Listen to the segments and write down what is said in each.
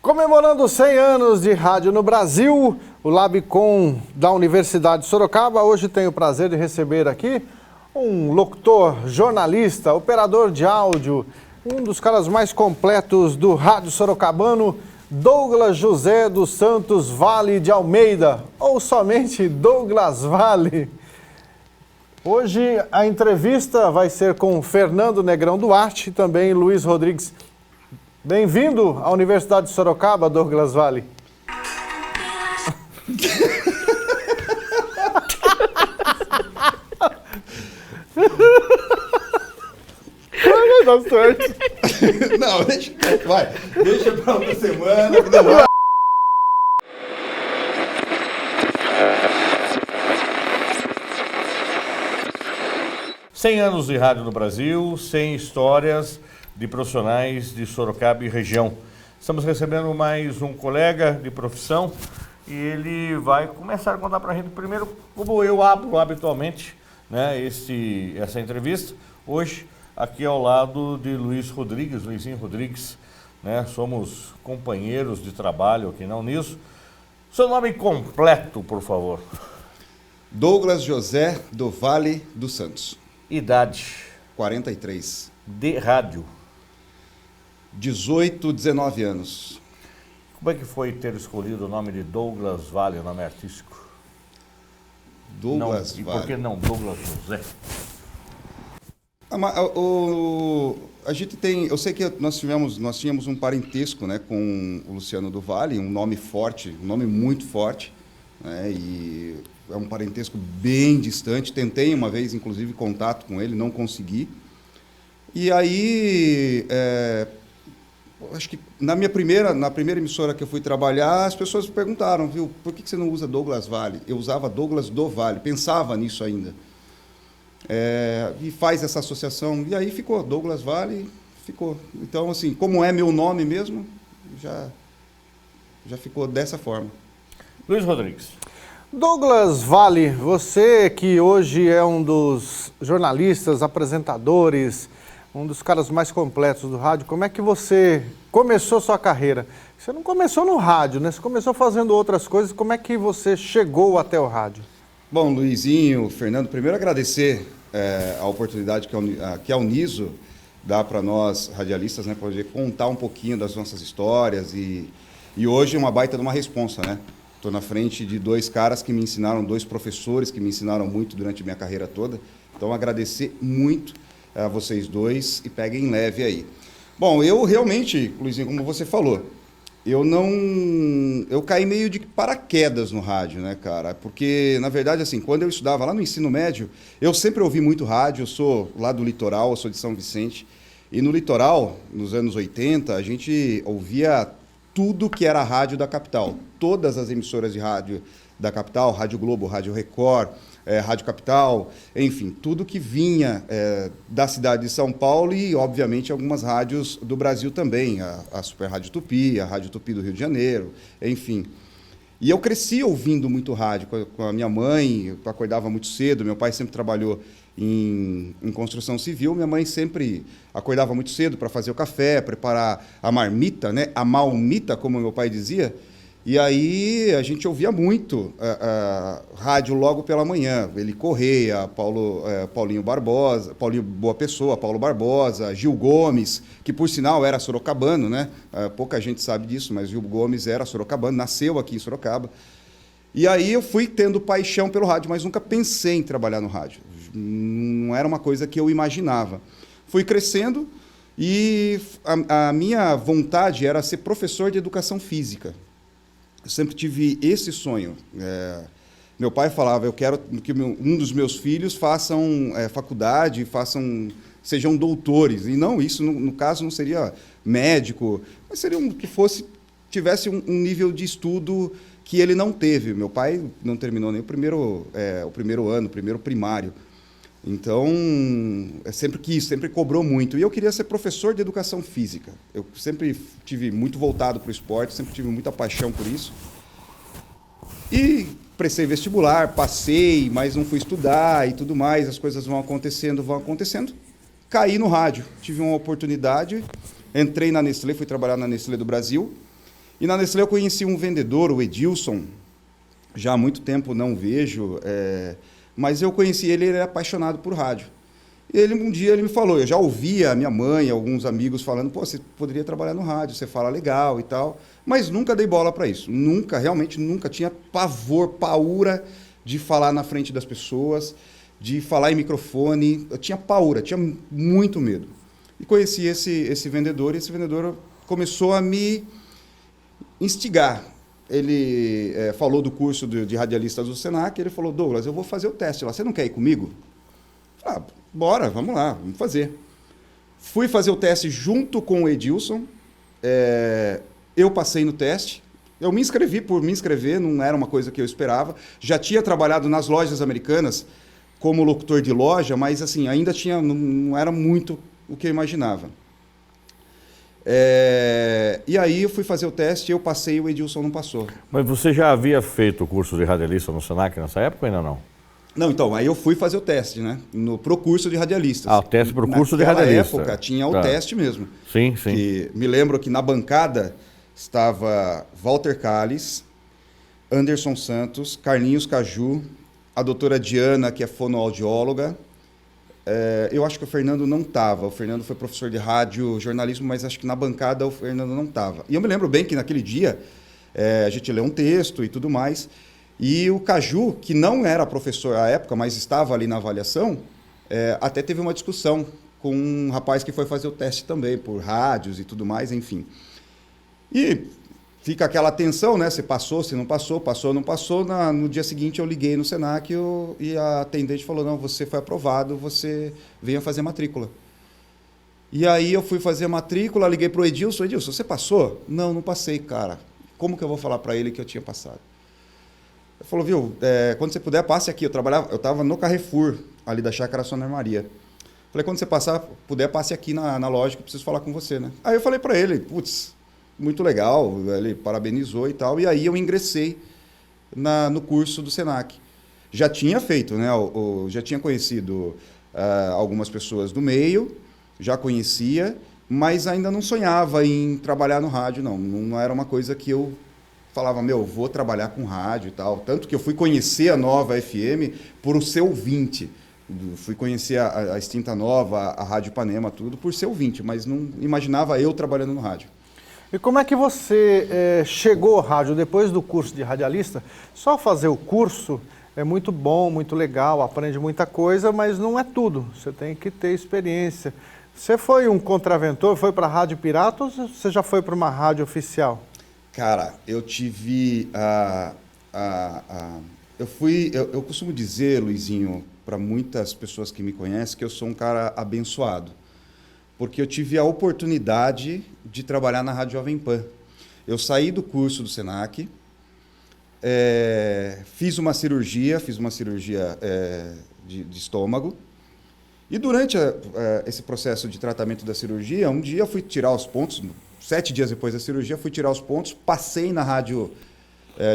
Comemorando 100 anos de rádio no Brasil, o Labcom da Universidade de Sorocaba hoje tem o prazer de receber aqui um locutor, jornalista, operador de áudio, um dos caras mais completos do rádio sorocabano, Douglas José dos Santos Vale de Almeida, ou somente Douglas Vale. Hoje a entrevista vai ser com Fernando Negrão Duarte e também Luiz Rodrigues. Bem-vindo à Universidade de Sorocaba, Douglas Vale. Vai dar certo. Não, deixa pra outra semana. 100 anos de rádio no Brasil, 100 histórias de profissionais de Sorocaba e região. Estamos recebendo mais um colega de profissão e ele vai começar a contar para a gente primeiro como eu abro habitualmente, né, essa entrevista. Hoje, aqui ao lado de Luizinho Rodrigues, né, somos companheiros de trabalho aqui na Uniso. Seu nome completo, por favor. Douglas José do Vale dos Santos. Idade. 43. De rádio. 18, 19 anos. Como é que foi ter escolhido o nome de Douglas Vale, o nome artístico? Douglas Vale. E Vale. por que não Douglas José? A gente tem, eu sei que nós tínhamos um parentesco, né, com o Luciano do Vale, um nome forte, um nome muito forte, né, e é um parentesco bem distante. Tentei uma vez, inclusive, contato com ele, não consegui. E aí, acho que na primeira emissora que eu fui trabalhar, as pessoas me perguntaram, viu, por que você não usa Douglas Vale? Eu usava Douglas do Vale, pensava nisso ainda. E faz essa associação, e aí ficou, Douglas Vale, ficou. Então, assim, como é meu nome mesmo, já ficou dessa forma. Luiz Rodrigues. Douglas Vale, você que hoje é um dos jornalistas, apresentadores, um dos caras mais completos do rádio, como é que você começou sua carreira? Você não começou no rádio, né? Você começou fazendo outras coisas, como é que você chegou até o rádio? Bom, Luizinho, Fernando, primeiro agradecer a oportunidade que a Uniso dá para nós radialistas, né, poder contar um pouquinho das nossas histórias e hoje é uma baita de uma responsa, né? Estou na frente de dois caras que me ensinaram, dois professores que me ensinaram muito durante a minha carreira toda, então agradecer muito a vocês dois e peguem leve aí. Bom, eu realmente, Luizinho, como você falou, eu caí meio de paraquedas no rádio, né, cara? Porque, na verdade, assim, quando eu estudava lá no ensino médio, eu sempre ouvi muito rádio. Eu sou lá do litoral, eu sou de São Vicente. E no litoral, nos anos 80, a gente ouvia tudo que era rádio da capital. Todas as emissoras de rádio da capital, Rádio Globo, Rádio Record, Rádio Capital, enfim, tudo que vinha da cidade de São Paulo e, obviamente, algumas rádios do Brasil também, a Super Rádio Tupi, a Rádio Tupi do Rio de Janeiro, enfim. E eu cresci ouvindo muito rádio com a minha mãe, eu acordava muito cedo, meu pai sempre trabalhou em construção civil, minha mãe sempre acordava muito cedo para fazer o café, preparar a marmita, né, a malmita, como meu pai dizia. E aí a gente ouvia muito rádio logo pela manhã. Eli Correia, Paulinho Barbosa, Paulinho Boa Pessoa, Paulo Barbosa, Gil Gomes, que por sinal era sorocabano, né? Pouca gente sabe disso, mas Gil Gomes era sorocabano, nasceu aqui em Sorocaba. E aí eu fui tendo paixão pelo rádio, mas nunca pensei em trabalhar no rádio. Não era uma coisa que eu imaginava. Fui crescendo e a minha vontade era ser professor de educação física. Eu sempre tive esse sonho. Meu pai falava, eu quero que um dos meus filhos façam faculdade, sejam doutores. E não, isso no caso não seria médico, mas seria que tivesse um nível de estudo que ele não teve. Meu pai não terminou nem o primeiro ano, o primeiro primário. Então, sempre quis, sempre cobrou muito. E eu queria ser professor de educação física. Eu sempre tive muito voltado para o esporte, sempre tive muita paixão por isso. E prestei vestibular, passei, mas não fui estudar e tudo mais. As coisas vão acontecendo, vão acontecendo. Caí no rádio, tive uma oportunidade, entrei na Nestlé, fui trabalhar na Nestlé do Brasil. E na Nestlé eu conheci um vendedor, o Edilson. Já há muito tempo não vejo, mas eu conheci ele, ele era apaixonado por rádio. Um dia ele me falou, eu já ouvia a minha mãe, alguns amigos falando, pô, você poderia trabalhar no rádio, você fala legal e tal, mas nunca dei bola para isso, nunca, realmente nunca, tinha pavor, paura de falar na frente das pessoas, de falar em microfone, eu tinha paura, tinha muito medo. E conheci esse vendedor, e esse vendedor começou a me instigar. Ele falou do curso de radialistas do Senac, ele falou, Douglas, eu vou fazer o teste lá, você não quer ir comigo? Bora, vamos lá, vamos fazer. Fui fazer o teste junto com o Edilson, eu passei no teste, eu me inscrevi por me inscrever, não era uma coisa que eu esperava. Já tinha trabalhado nas lojas americanas como locutor de loja, mas assim, ainda não era muito o que eu imaginava. E aí eu fui fazer o teste, eu passei e o Edilson não passou. Mas você já havia feito o curso de radialista no Senac nessa época ou ainda não? Não, então, aí eu fui fazer o teste, né? Pro curso de radialistas. O teste pro curso de radialista. Naquela época tinha o teste mesmo. Sim, sim. Que, me lembro que na bancada estava Walter Calles, Anderson Santos, Carlinhos Caju, a doutora Diana, que é fonoaudióloga. Eu acho que o Fernando não estava. O Fernando foi professor de rádio, jornalismo, mas acho que na bancada o Fernando não estava. E eu me lembro bem que naquele dia a gente leu um texto e tudo mais. E o Caju, que não era professor à época, mas estava ali na avaliação, até teve uma discussão com um rapaz que foi fazer o teste também, por rádios e tudo mais, enfim. E fica aquela tensão, né? Se passou, se não passou, passou, não passou. No dia seguinte eu liguei no Senac e a atendente falou, não, você foi aprovado, você venha fazer matrícula. E aí eu fui fazer a matrícula, liguei para o Edilson, você passou? Não, não passei, cara. Como que eu vou falar para ele que eu tinha passado? Ele falou, viu, quando você puder, passe aqui. Eu estava no Carrefour, ali da Chácara Sônia Maria. Falei, quando você puder, passe aqui na loja que eu preciso falar com você, né? Aí eu falei para ele, putz, muito legal, ele parabenizou e tal. E aí eu ingressei no curso do Senac. Já tinha feito, né? Já tinha conhecido algumas pessoas do meio, já conhecia, mas ainda não sonhava em trabalhar no rádio, não. Não era uma coisa que eu falava, vou trabalhar com rádio e tal. Tanto que eu fui conhecer a Nova FM por ser ouvinte. Fui conhecer a extinta Nova, a Rádio Ipanema, tudo, por ser ouvinte, mas não imaginava eu trabalhando no rádio. E como é que você chegou ao rádio depois do curso de radialista? Só fazer o curso é muito bom, muito legal, aprende muita coisa, mas não é tudo. Você tem que ter experiência. Você foi um contraventor, foi para a Rádio Pirata ou você já foi para uma rádio oficial? Cara, eu tive eu costumo dizer, Luizinho, para muitas pessoas que me conhecem, que eu sou um cara abençoado. Porque eu tive a oportunidade de trabalhar na Rádio Jovem Pan. Eu saí do curso do Senac, fiz uma cirurgia de estômago, e durante esse processo de tratamento da cirurgia, um dia eu fui tirar os pontos, 7 dias depois da cirurgia, fui tirar os pontos, passei na Rádio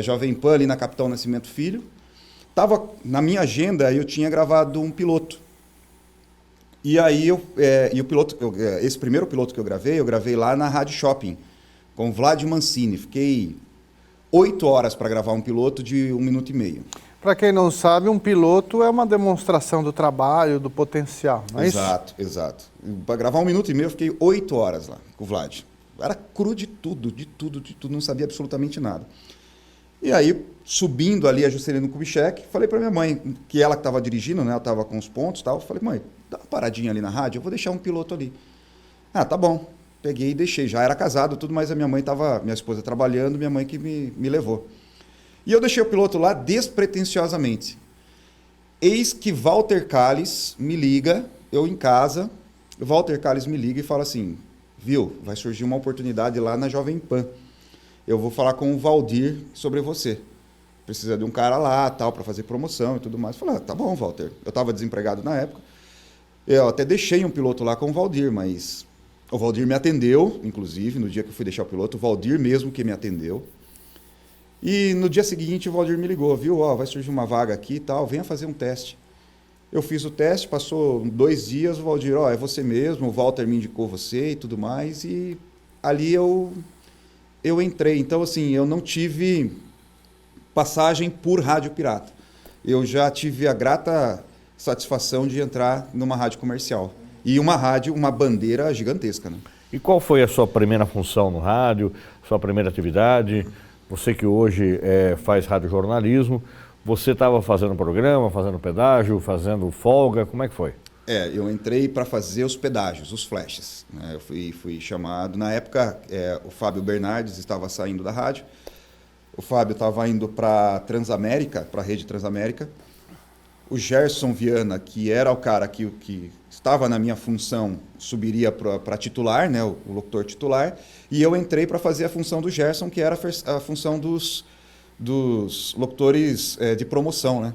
Jovem Pan, ali na Capitão Nascimento Filho. Tava na minha agenda, eu tinha gravado um piloto. E aí, esse primeiro piloto que eu gravei lá na Rádio Shopping, com Vlad Mancini. Fiquei 8 horas para gravar um piloto de 1 minuto e meio. Para quem não sabe, um piloto é uma demonstração do trabalho, do potencial, não é isso? Exato. Para gravar 1 minuto e meio, eu fiquei 8 horas lá com o Vlad. Era cru de tudo, não sabia absolutamente nada. E aí, subindo ali a Juscelino Kubitschek, falei para minha mãe, que ela que estava dirigindo, né? Ela estava com os pontos e tal. Falei, mãe, dá uma paradinha ali na rádio, eu vou deixar um piloto ali. Tá bom. Peguei e deixei. Já era casado, tudo, mas a minha esposa trabalhando, minha mãe que me levou. E eu deixei o piloto lá despretensiosamente. Eis que Walter Calles me liga, eu em casa, Walter Calles me liga e fala assim, viu, vai surgir uma oportunidade lá na Jovem Pan. Eu vou falar com o Valdir sobre você. precisa de um cara lá, tal, para fazer promoção e tudo mais. Eu falei, tá bom, Walter. Eu estava desempregado na época. Eu até deixei um piloto lá com o Valdir, mas o Valdir me atendeu, inclusive, no dia que eu fui deixar o piloto, o Valdir mesmo que me atendeu. E no dia seguinte o Valdir me ligou, viu, vai surgir uma vaga aqui e tal, venha fazer um teste. Eu fiz o teste, passou 2 dias, o Valdir, é você mesmo, o Walter me indicou você e tudo mais, e ali eu entrei. Então, assim, eu não tive passagem por rádio pirata. Eu já tive a grata satisfação de entrar numa rádio comercial. E uma rádio, uma bandeira gigantesca, né? E qual foi a sua primeira função no rádio, sua primeira atividade? Você que hoje faz radiojornalismo, você estava fazendo programa, fazendo pedágio, fazendo folga, como é que foi? Eu entrei para fazer os pedágios, os flashes, né? Eu fui chamado, na época o Fábio Bernardes estava saindo da rádio, o Fábio estava indo para Transamérica, para a rede Transamérica, o Gerson Viana, que era o cara que estava na minha função, subiria para titular, né, o locutor titular, e eu entrei para fazer a função do Gerson, que era a função dos locutores de promoção, né?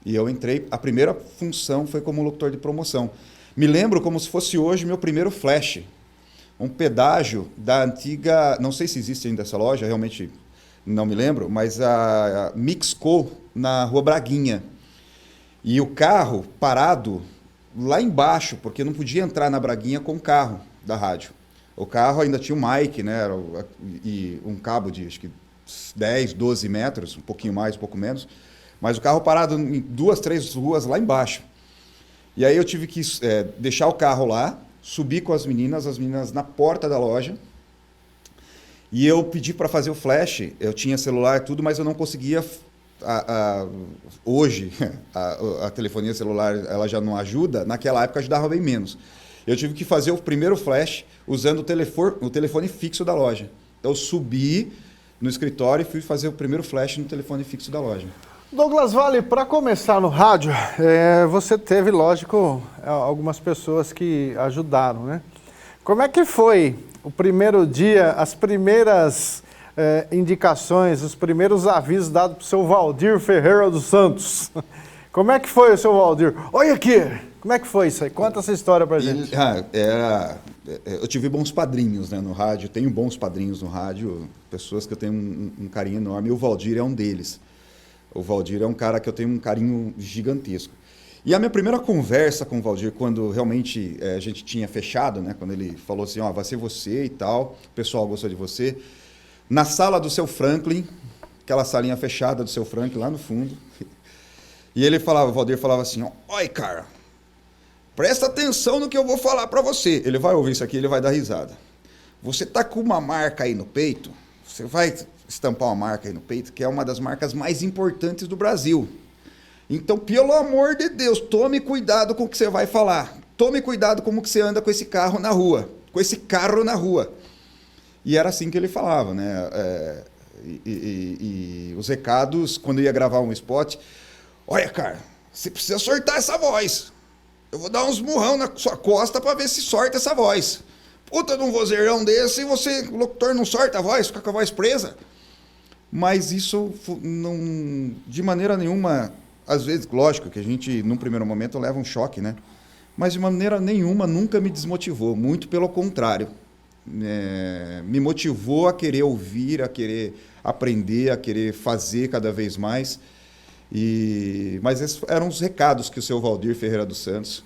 E eu entrei, a primeira função foi como locutor de promoção. Me lembro como se fosse hoje meu primeiro flash, um pedágio da antiga, não sei se existe ainda essa loja, realmente não me lembro, mas a Mixco na Rua Braguinha. E o carro parado lá embaixo, porque não podia entrar na Braguinha com o carro da rádio. O carro ainda tinha um mic, né? E um cabo de acho que 10, 12 metros, um pouquinho mais, um pouco menos. Mas o carro parado em 2, 3 ruas lá embaixo. E aí eu tive que deixar o carro lá, subir com as meninas na porta da loja. E eu pedi para fazer o flash. Eu tinha celular e tudo, mas eu não conseguia. Hoje, a telefonia celular ela já não ajuda. Naquela época ajudava bem menos. Eu tive que fazer o primeiro flash usando o telefone fixo da loja. Eu subi no escritório e fui fazer o primeiro flash no telefone fixo da loja. Douglas Vale, para começar no rádio, você teve, lógico, algumas pessoas que ajudaram, né? Como é que foi o primeiro dia, as primeiras indicações, os primeiros avisos dados para o seu Valdir Ferreira dos Santos? Como é que foi o seu Valdir? Olha aqui! Como é que foi isso aí? Conta essa história pra gente. Eu tive bons padrinhos, né, no rádio, tenho bons padrinhos no rádio, pessoas que eu tenho um carinho enorme, e o Valdir é um deles. O Valdir é um cara que eu tenho um carinho gigantesco. E a minha primeira conversa com o Valdir, quando realmente a gente tinha fechado, né, quando ele falou assim, vai ser você e tal, o pessoal gostou de você, na sala do seu Franklin, aquela salinha fechada do seu Franklin lá no fundo, e o Valdir falava assim, oi, cara, presta atenção no que eu vou falar para você. Ele vai ouvir isso aqui, ele vai dar risada. Você tá com uma marca aí no peito, você vai estampar uma marca aí no peito, que é uma das marcas mais importantes do Brasil. Então, pelo amor de Deus, tome cuidado com o que você vai falar. Tome cuidado como que você anda com esse carro na rua. Com esse carro na rua. E era assim que ele falava, né? E os recados, quando ia gravar um spot, olha, cara, você precisa soltar essa voz. Eu vou dar uns murrão na sua costa para ver se sorta essa voz. Puta de um vozeirão desse, o locutor não sorta a voz, fica com a voz presa. Mas isso não, de maneira nenhuma, às vezes, lógico que a gente, num primeiro momento, leva um choque, né? Mas de maneira nenhuma nunca me desmotivou, muito pelo contrário. Me motivou a querer ouvir, a querer aprender, a querer fazer cada vez mais. Mas esses eram os recados que o seu Valdir Ferreira dos Santos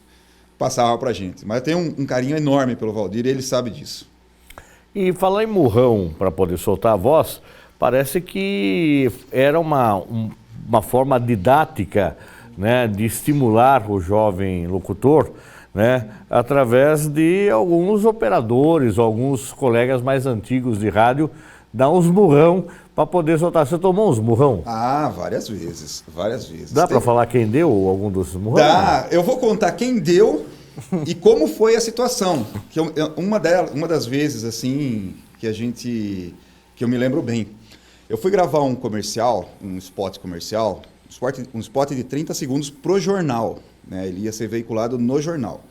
passava pra gente. Mas eu tenho um carinho enorme pelo Valdir e ele sabe disso. E falar em murrão para poder soltar a voz, parece que era uma forma didática, né, de estimular o jovem locutor, né, através de alguns operadores, alguns colegas mais antigos de rádio, dar uns murrão para poder soltar. Você tomou uns murrão? Várias vezes, várias vezes. Dá para falar quem deu algum dos murrão? Dá, eu vou contar quem deu e como foi a situação. Uma das vezes, assim, que eu me lembro bem. Eu fui gravar um comercial, um spot comercial, um spot de 30 segundos pro jornal, né? Ele ia ser veiculado no jornal.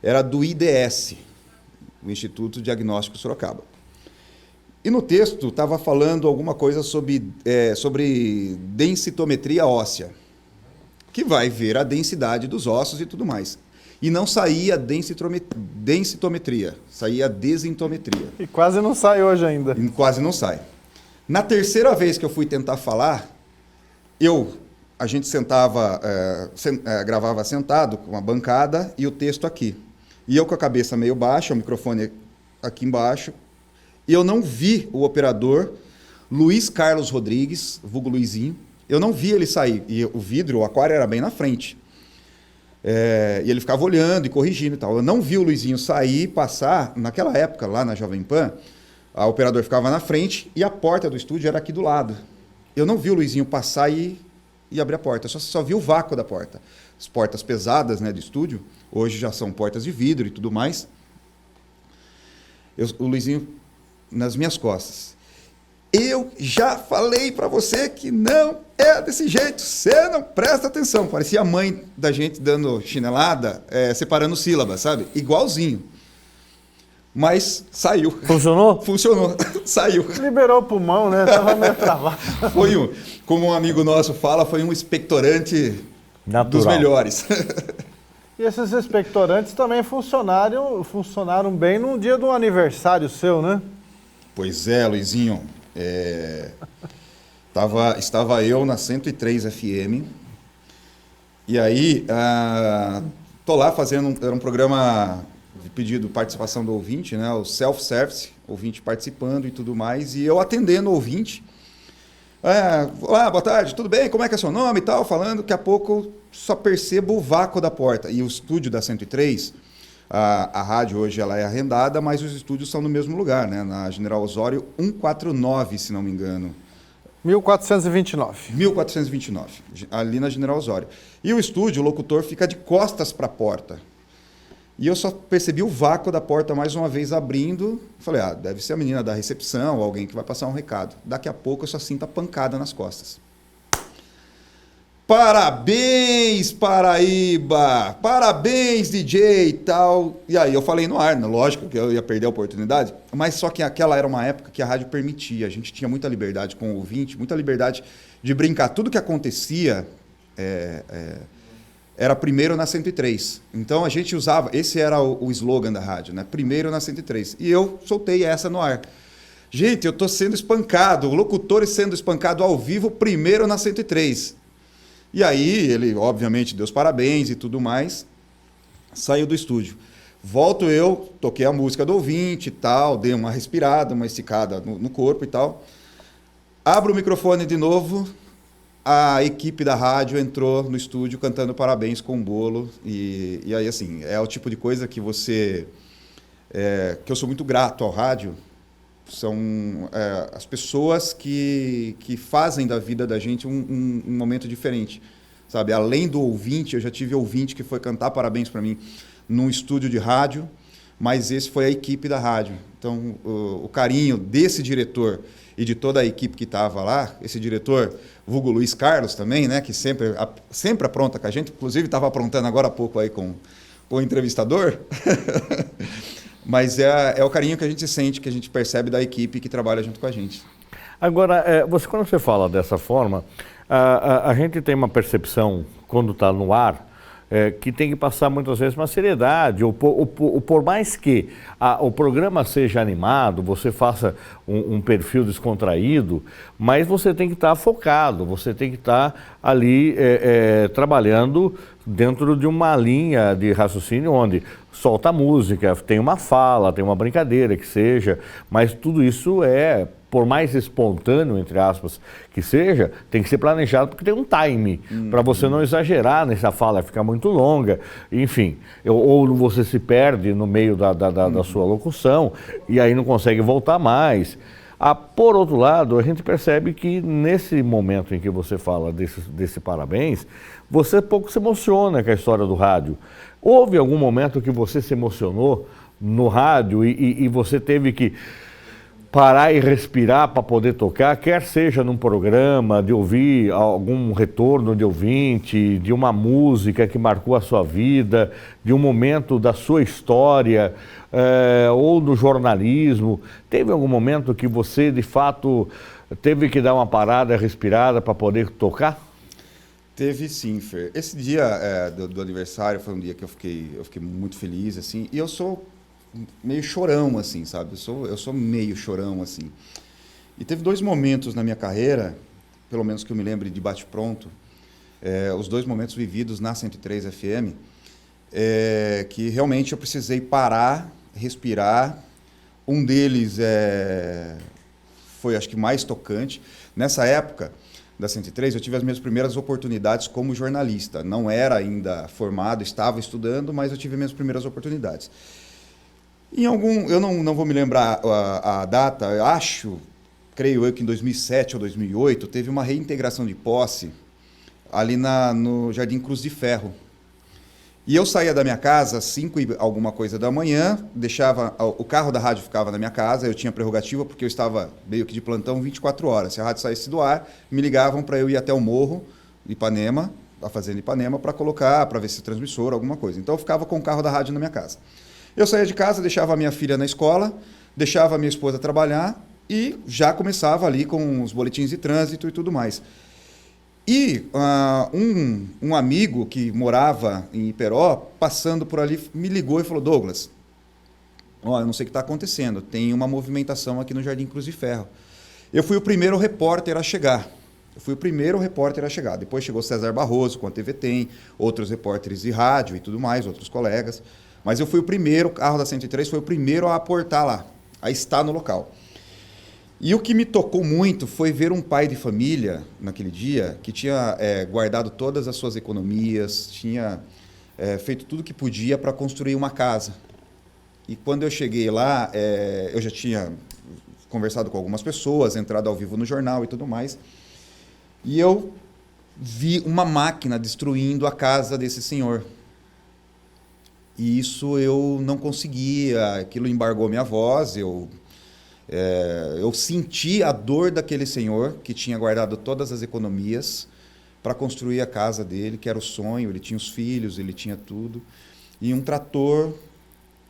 Era do IDS, o Instituto Diagnóstico Sorocaba. E no texto estava falando alguma coisa sobre densitometria óssea, que vai ver a densidade dos ossos e tudo mais. E não saía densitometria, saía desintometria. E quase não sai hoje ainda. E quase não sai. Na terceira vez que eu fui tentar falar, a gente sentava, gravava sentado com uma bancada e o texto aqui. E eu com a cabeça meio baixa, o microfone aqui embaixo. E eu não vi o operador Luiz Carlos Rodrigues, vulgo Luizinho, eu não vi ele sair. E o vidro, o aquário era bem na frente. E ele ficava olhando e corrigindo e tal. Eu não vi o Luizinho sair, passar. Naquela época, lá na Jovem Pan, o operador ficava na frente e a porta do estúdio era aqui do lado. Eu não vi o Luizinho passar e abrir a porta. Eu só vi o vácuo da porta. As portas pesadas, né, do estúdio, hoje já são portas de vidro e tudo mais. O Luizinho nas minhas costas. Eu já falei para você que não é desse jeito, você não presta atenção. Parecia a mãe da gente dando chinelada, separando sílabas, sabe? Igualzinho. Mas saiu. Funcionou? Funcionou, saiu. Liberou o pulmão, né? Tava meio travado. Como um amigo nosso fala, foi um expectorante natural, dos melhores. E esses expectorantes também funcionaram bem no dia do aniversário seu, né? Pois é, Luizinho. Estava eu na 103 FM. E aí, tô lá fazendo, era um programa de pedido, participação do ouvinte, né? O self-service, ouvinte participando e tudo mais. E eu atendendo o ouvinte. Olá, boa tarde, tudo bem? Como é que é seu nome e tal? Falando, daqui a pouco só percebo o vácuo da porta. E o estúdio da 103, a rádio hoje ela é arrendada, mas os estúdios são no mesmo lugar, né? Na General Osório 149, se não me engano. 1429. 1429, ali na General Osório. E o estúdio, o locutor, fica de costas para a porta. E eu só percebi o vácuo da porta mais uma vez abrindo. Falei, deve ser a menina da recepção, ou alguém que vai passar um recado. Daqui a pouco eu só sinto a pancada nas costas. Parabéns, Paraíba! Parabéns, DJ e tal. E aí eu falei no ar, né? Lógico que eu ia perder a oportunidade, mas só que aquela era uma época que a rádio permitia. A gente tinha muita liberdade com o ouvinte, muita liberdade de brincar. Tudo que acontecia era primeiro na 103. Então a gente usava, esse era o slogan da rádio, né? Primeiro na 103. E eu soltei essa no ar. Gente, eu estou sendo espancado, o locutor sendo espancado ao vivo, primeiro na 103. E aí ele, obviamente, deu os parabéns e tudo mais, saiu do estúdio. Volto eu, toquei a música do ouvinte e tal, dei uma respirada, uma esticada no corpo e tal. Abro o microfone de novo, a equipe da rádio entrou no estúdio cantando parabéns com um bolo. E aí, assim, é o tipo de coisa que que eu sou muito grato ao rádio. São as pessoas que fazem da vida da gente um momento diferente, sabe? Além do ouvinte, eu já tive ouvinte que foi cantar parabéns para mim num estúdio de rádio, mas esse foi a equipe da rádio. Então, o carinho desse diretor e de toda a equipe que estava lá, esse diretor, vulgo Luiz Carlos também, né? Que sempre apronta com a gente, inclusive estava aprontando agora há pouco aí com o entrevistador. Mas é o carinho que a gente sente, que a gente percebe da equipe que trabalha junto com a gente. Agora, quando você fala dessa forma, a gente tem uma percepção, quando está no ar, que tem que passar muitas vezes uma seriedade, ou por mais que o programa seja animado, você faça um perfil descontraído, mas você tem que estar focado, você tem que estar ali trabalhando dentro de uma linha de raciocínio onde solta a música, tem uma fala, tem uma brincadeira que seja, mas tudo isso por mais espontâneo, entre aspas, que seja, tem que ser planejado porque tem um time, para você não exagerar nessa fala, ficar muito longa, enfim, ou você se perde no meio da sua locução e aí não consegue voltar mais. Por outro lado, a gente percebe que nesse momento em que você fala desse parabéns, você pouco se emociona com a história do rádio. Houve algum momento que você se emocionou no rádio e você teve que parar e respirar para poder tocar, quer seja num programa, de ouvir algum retorno de ouvinte, de uma música que marcou a sua vida, de um momento da sua história, ou no jornalismo? Teve algum momento que você, de fato, teve que dar uma parada, respirada para poder tocar? Teve sim, Fer. Esse dia do aniversário foi um dia que eu fiquei muito feliz, assim, e eu sou meio chorão, assim, sabe? Eu sou meio chorão, assim. E teve 2 momentos na minha carreira, pelo menos que eu me lembre de bate-pronto, os 2 momentos vividos na 103 FM, que realmente eu precisei parar, respirar. Um deles foi, acho que, mais tocante. Nessa época da 103, eu tive as minhas primeiras oportunidades como jornalista. Não era ainda formado, estava estudando, mas eu tive as minhas primeiras oportunidades. Eu não vou me lembrar a data, creio eu que em 2007 ou 2008, teve uma reintegração de posse ali no Jardim Cruz de Ferro. E eu saía da minha casa às 5 e alguma coisa da manhã, deixava o carro da rádio ficava na minha casa, eu tinha prerrogativa porque eu estava meio que de plantão 24 horas. Se a rádio saísse do ar, me ligavam para eu ir até o morro de Ipanema, a fazenda de Ipanema, para colocar, para ver se transmissor, alguma coisa. Então eu ficava com o carro da rádio na minha casa. Eu saía de casa, deixava a minha filha na escola, deixava a minha esposa trabalhar e já começava ali com os boletins de trânsito e tudo mais. E um amigo que morava em Iperó, passando por ali, me ligou e falou: Douglas, eu não sei o que está acontecendo, tem uma movimentação aqui no Jardim Cruz de Ferro. Eu fui o primeiro repórter a chegar. Depois chegou César Barroso com a TV Tem, outros repórteres de rádio e tudo mais, outros colegas. Mas eu fui o primeiro, o carro da 103 foi o primeiro a aportar lá, a estar no local. E o que me tocou muito foi ver um pai de família, naquele dia, que tinha guardado todas as suas economias, tinha feito tudo que podia para construir uma casa. E quando eu cheguei lá, eu já tinha conversado com algumas pessoas, entrado ao vivo no jornal e tudo mais, e eu vi uma máquina destruindo a casa desse senhor. E isso eu não conseguia, aquilo embargou minha voz, eu senti a dor daquele senhor que tinha guardado todas as economias para construir a casa dele, que era o sonho, ele tinha os filhos, ele tinha tudo, e um trator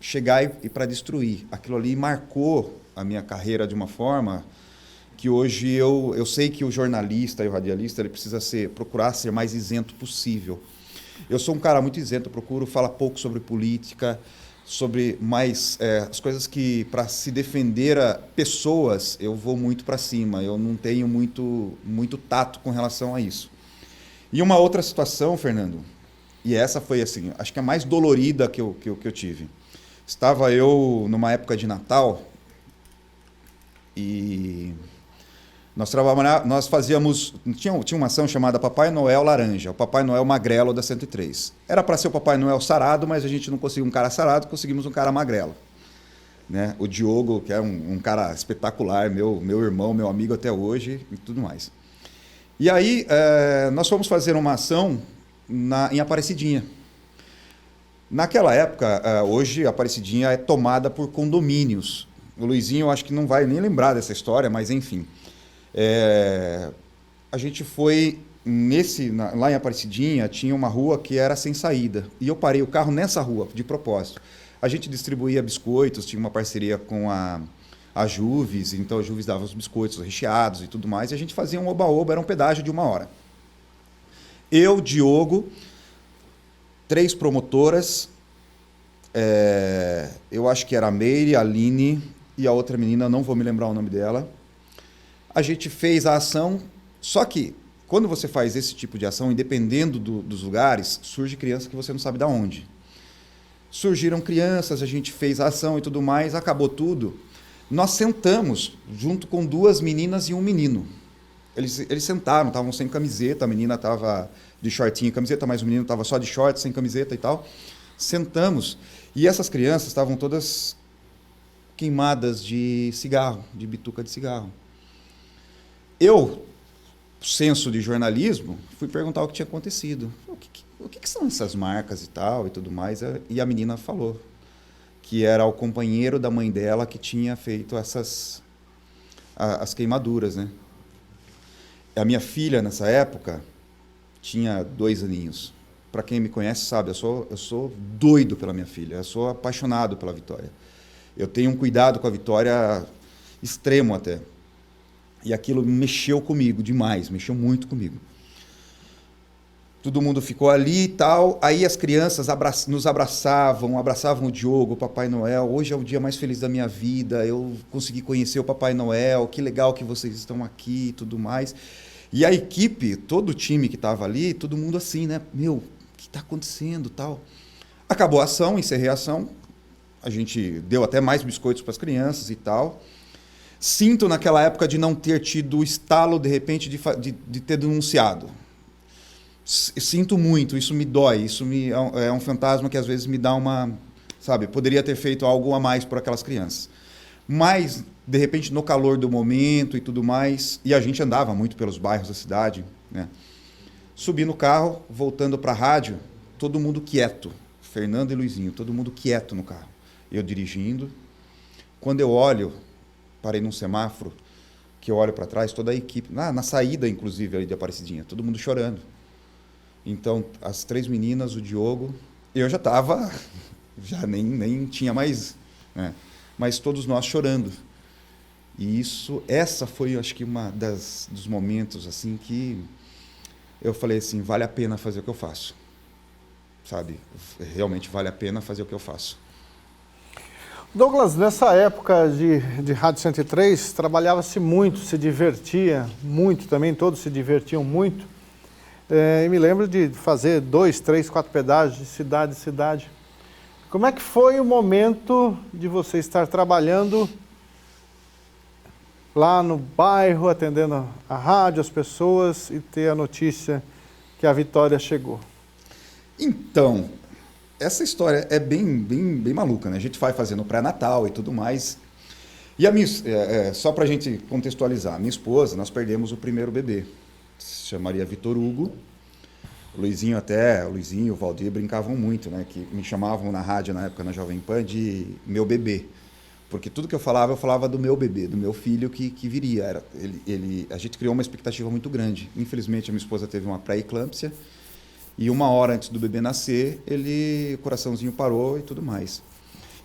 chegar e para destruir. Aquilo ali marcou a minha carreira de uma forma que hoje eu sei que o jornalista e o radialista ele precisa procurar ser mais isento possível. Eu sou um cara muito isento, eu procuro falar pouco sobre política, sobre mais as coisas que, para se defender a pessoas, eu vou muito para cima, eu não tenho muito tato com relação a isso. E uma outra situação, Fernando, e essa foi assim, acho que a mais dolorida que eu tive. Estava eu numa época de Natal e nós fazíamos, tinha uma ação chamada Papai Noel Laranja, o Papai Noel Magrelo da 103. Era para ser o Papai Noel sarado, mas a gente não conseguiu um cara sarado, conseguimos um cara magrelo. Né? O Diogo, que é um cara espetacular, meu irmão, meu amigo até hoje e tudo mais. E aí nós fomos fazer uma ação em Aparecidinha. Naquela época, hoje Aparecidinha é tomada por condomínios. O Luizinho eu acho que não vai nem lembrar dessa história, mas enfim. A gente foi lá em Aparecidinha, tinha uma rua que era sem saída e eu parei o carro nessa rua de propósito. A gente distribuía biscoitos, tinha uma parceria com a Juves, então a Juves dava os biscoitos recheados e tudo mais, e a gente fazia um oba-oba, era um pedágio de 1 hora. Eu, Diogo, 3 promotoras, eu acho que era a Meire, a Aline e a outra menina, não vou me lembrar o nome dela. A gente fez a ação, só que quando você faz esse tipo de ação, independendo dos lugares, surge criança que você não sabe de onde. Surgiram crianças, a gente fez a ação e tudo mais, acabou tudo. Nós sentamos junto com 2 meninas e um menino. Eles sentaram, estavam sem camiseta, a menina estava de shortinho e camiseta, mas o menino estava só de short, sem camiseta e tal. Sentamos e essas crianças estavam todas queimadas de cigarro, de bituca de cigarro. Eu, senso de jornalismo, fui perguntar o que tinha acontecido. O que são essas marcas e tal e tudo mais? E a menina falou que era o companheiro da mãe dela que tinha feito essas as queimaduras, né? A minha filha, nessa época, tinha 2 aninhos. Para quem me conhece sabe, eu sou doido pela minha filha, eu sou apaixonado pela Vitória. Eu tenho um cuidado com a Vitória extremo até. E aquilo mexeu comigo demais, mexeu muito comigo. Todo mundo ficou ali e tal, aí as crianças nos abraçavam o Diogo, o Papai Noel. Hoje é o dia mais feliz da minha vida, eu consegui conhecer o Papai Noel, que legal que vocês estão aqui e tudo mais. E a equipe, todo o time que estava ali, todo mundo assim, né? Meu, o que está acontecendo tal? Acabou a ação, encerrei a ação, a gente deu até mais biscoitos para as crianças e tal. Sinto naquela época de não ter tido o estalo, de repente, de ter denunciado. Sinto muito, isso me dói, é um fantasma que às vezes me dá uma, sabe, poderia ter feito algo a mais por aquelas crianças. Mas, de repente, no calor do momento e tudo mais, e a gente andava muito pelos bairros da cidade, né? Subi no carro, voltando para a rádio, todo mundo quieto, Fernando e Luizinho, todo mundo quieto no carro. Eu dirigindo, quando eu olho, parei num semáforo, que eu olho para trás, toda a equipe, na saída, inclusive, ali de Aparecidinha, todo mundo chorando. Então, as 3 meninas, o Diogo, eu já estava, já nem tinha mais, né? Mas todos nós chorando. E essa foi, acho que, dos momentos assim que eu falei assim, vale a pena fazer o que eu faço, sabe? Realmente vale a pena fazer o que eu faço. Douglas, nessa época de Rádio 103, trabalhava-se muito, se divertia muito também, todos se divertiam muito. E me lembro de fazer 2, 3, 4 pedágios de cidade em cidade. Como é que foi o momento de você estar trabalhando lá no bairro, atendendo a rádio, as pessoas, e ter a notícia que a Vitória chegou? Então, essa história é bem maluca, né? A gente vai fazendo pré-natal e tudo mais. E só para a gente contextualizar, minha esposa, nós perdemos o primeiro bebê. Se chamaria Vitor Hugo. O Luizinho e o Valdir brincavam muito, né? Que me chamavam na rádio, na época, na Jovem Pan, de meu bebê. Porque tudo que eu falava do meu bebê, do meu filho que viria. A gente criou uma expectativa muito grande. Infelizmente, a minha esposa teve uma pré-eclâmpsia e 1 hora antes do bebê nascer, o coraçãozinho parou e tudo mais.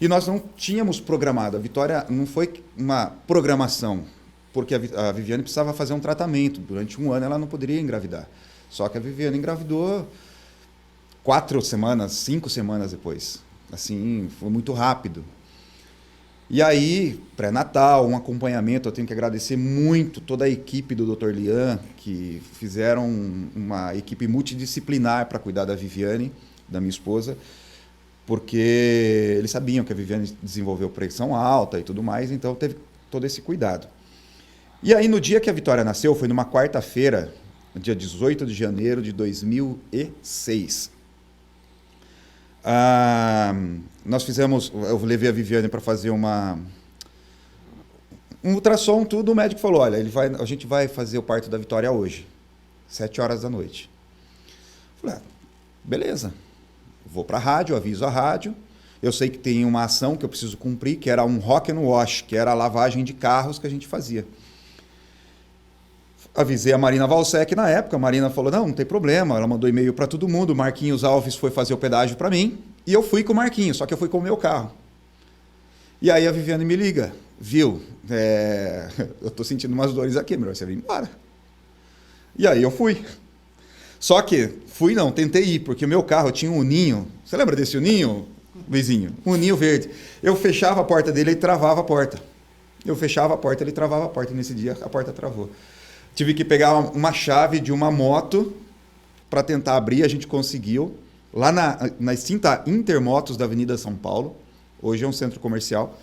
E nós não tínhamos programado. A Vitória não foi uma programação, porque a Viviane precisava fazer um tratamento. Durante 1 ano ela não poderia engravidar. Só que a Viviane engravidou 4 semanas, 5 semanas depois. Assim, foi muito rápido. E aí, pré-natal, um acompanhamento, eu tenho que agradecer muito toda a equipe do Dr. Lian, que fizeram uma equipe multidisciplinar para cuidar da Viviane, da minha esposa, porque eles sabiam que a Viviane desenvolveu pressão alta e tudo mais, então teve todo esse cuidado. E aí, no dia que a Vitória nasceu, foi numa quarta-feira, dia 18 de janeiro de 2006. Eu levei a Viviane para fazer um ultrassom, tudo. O médico falou, olha, a gente vai fazer o parto da Vitória hoje, 7 horas da noite. Eu falei, beleza, vou para a rádio, aviso a rádio. Eu sei que tem uma ação que eu preciso cumprir, que era um rock and wash, que era a lavagem de carros que a gente fazia. Avisei a Marina Valsec na época, a Marina falou, não tem problema, ela mandou e-mail para todo mundo, o Marquinhos Alves foi fazer o pedágio para mim, e eu fui com o Marquinhos, só que eu fui com o meu carro. E aí a Viviane me liga, viu, eu tô sentindo umas dores aqui, melhor você vir embora. E aí eu fui. Só que, tentei ir, porque o meu carro tinha um uninho, você lembra desse uninho, Luizinho? Um uninho verde. Eu fechava a porta dele e travava a porta. Eu fechava a porta, ele travava a porta, e nesse dia a porta travou. Tive que pegar uma chave de uma moto para tentar abrir, a gente conseguiu. Lá na extinta Intermotos da Avenida São Paulo, hoje é um centro comercial.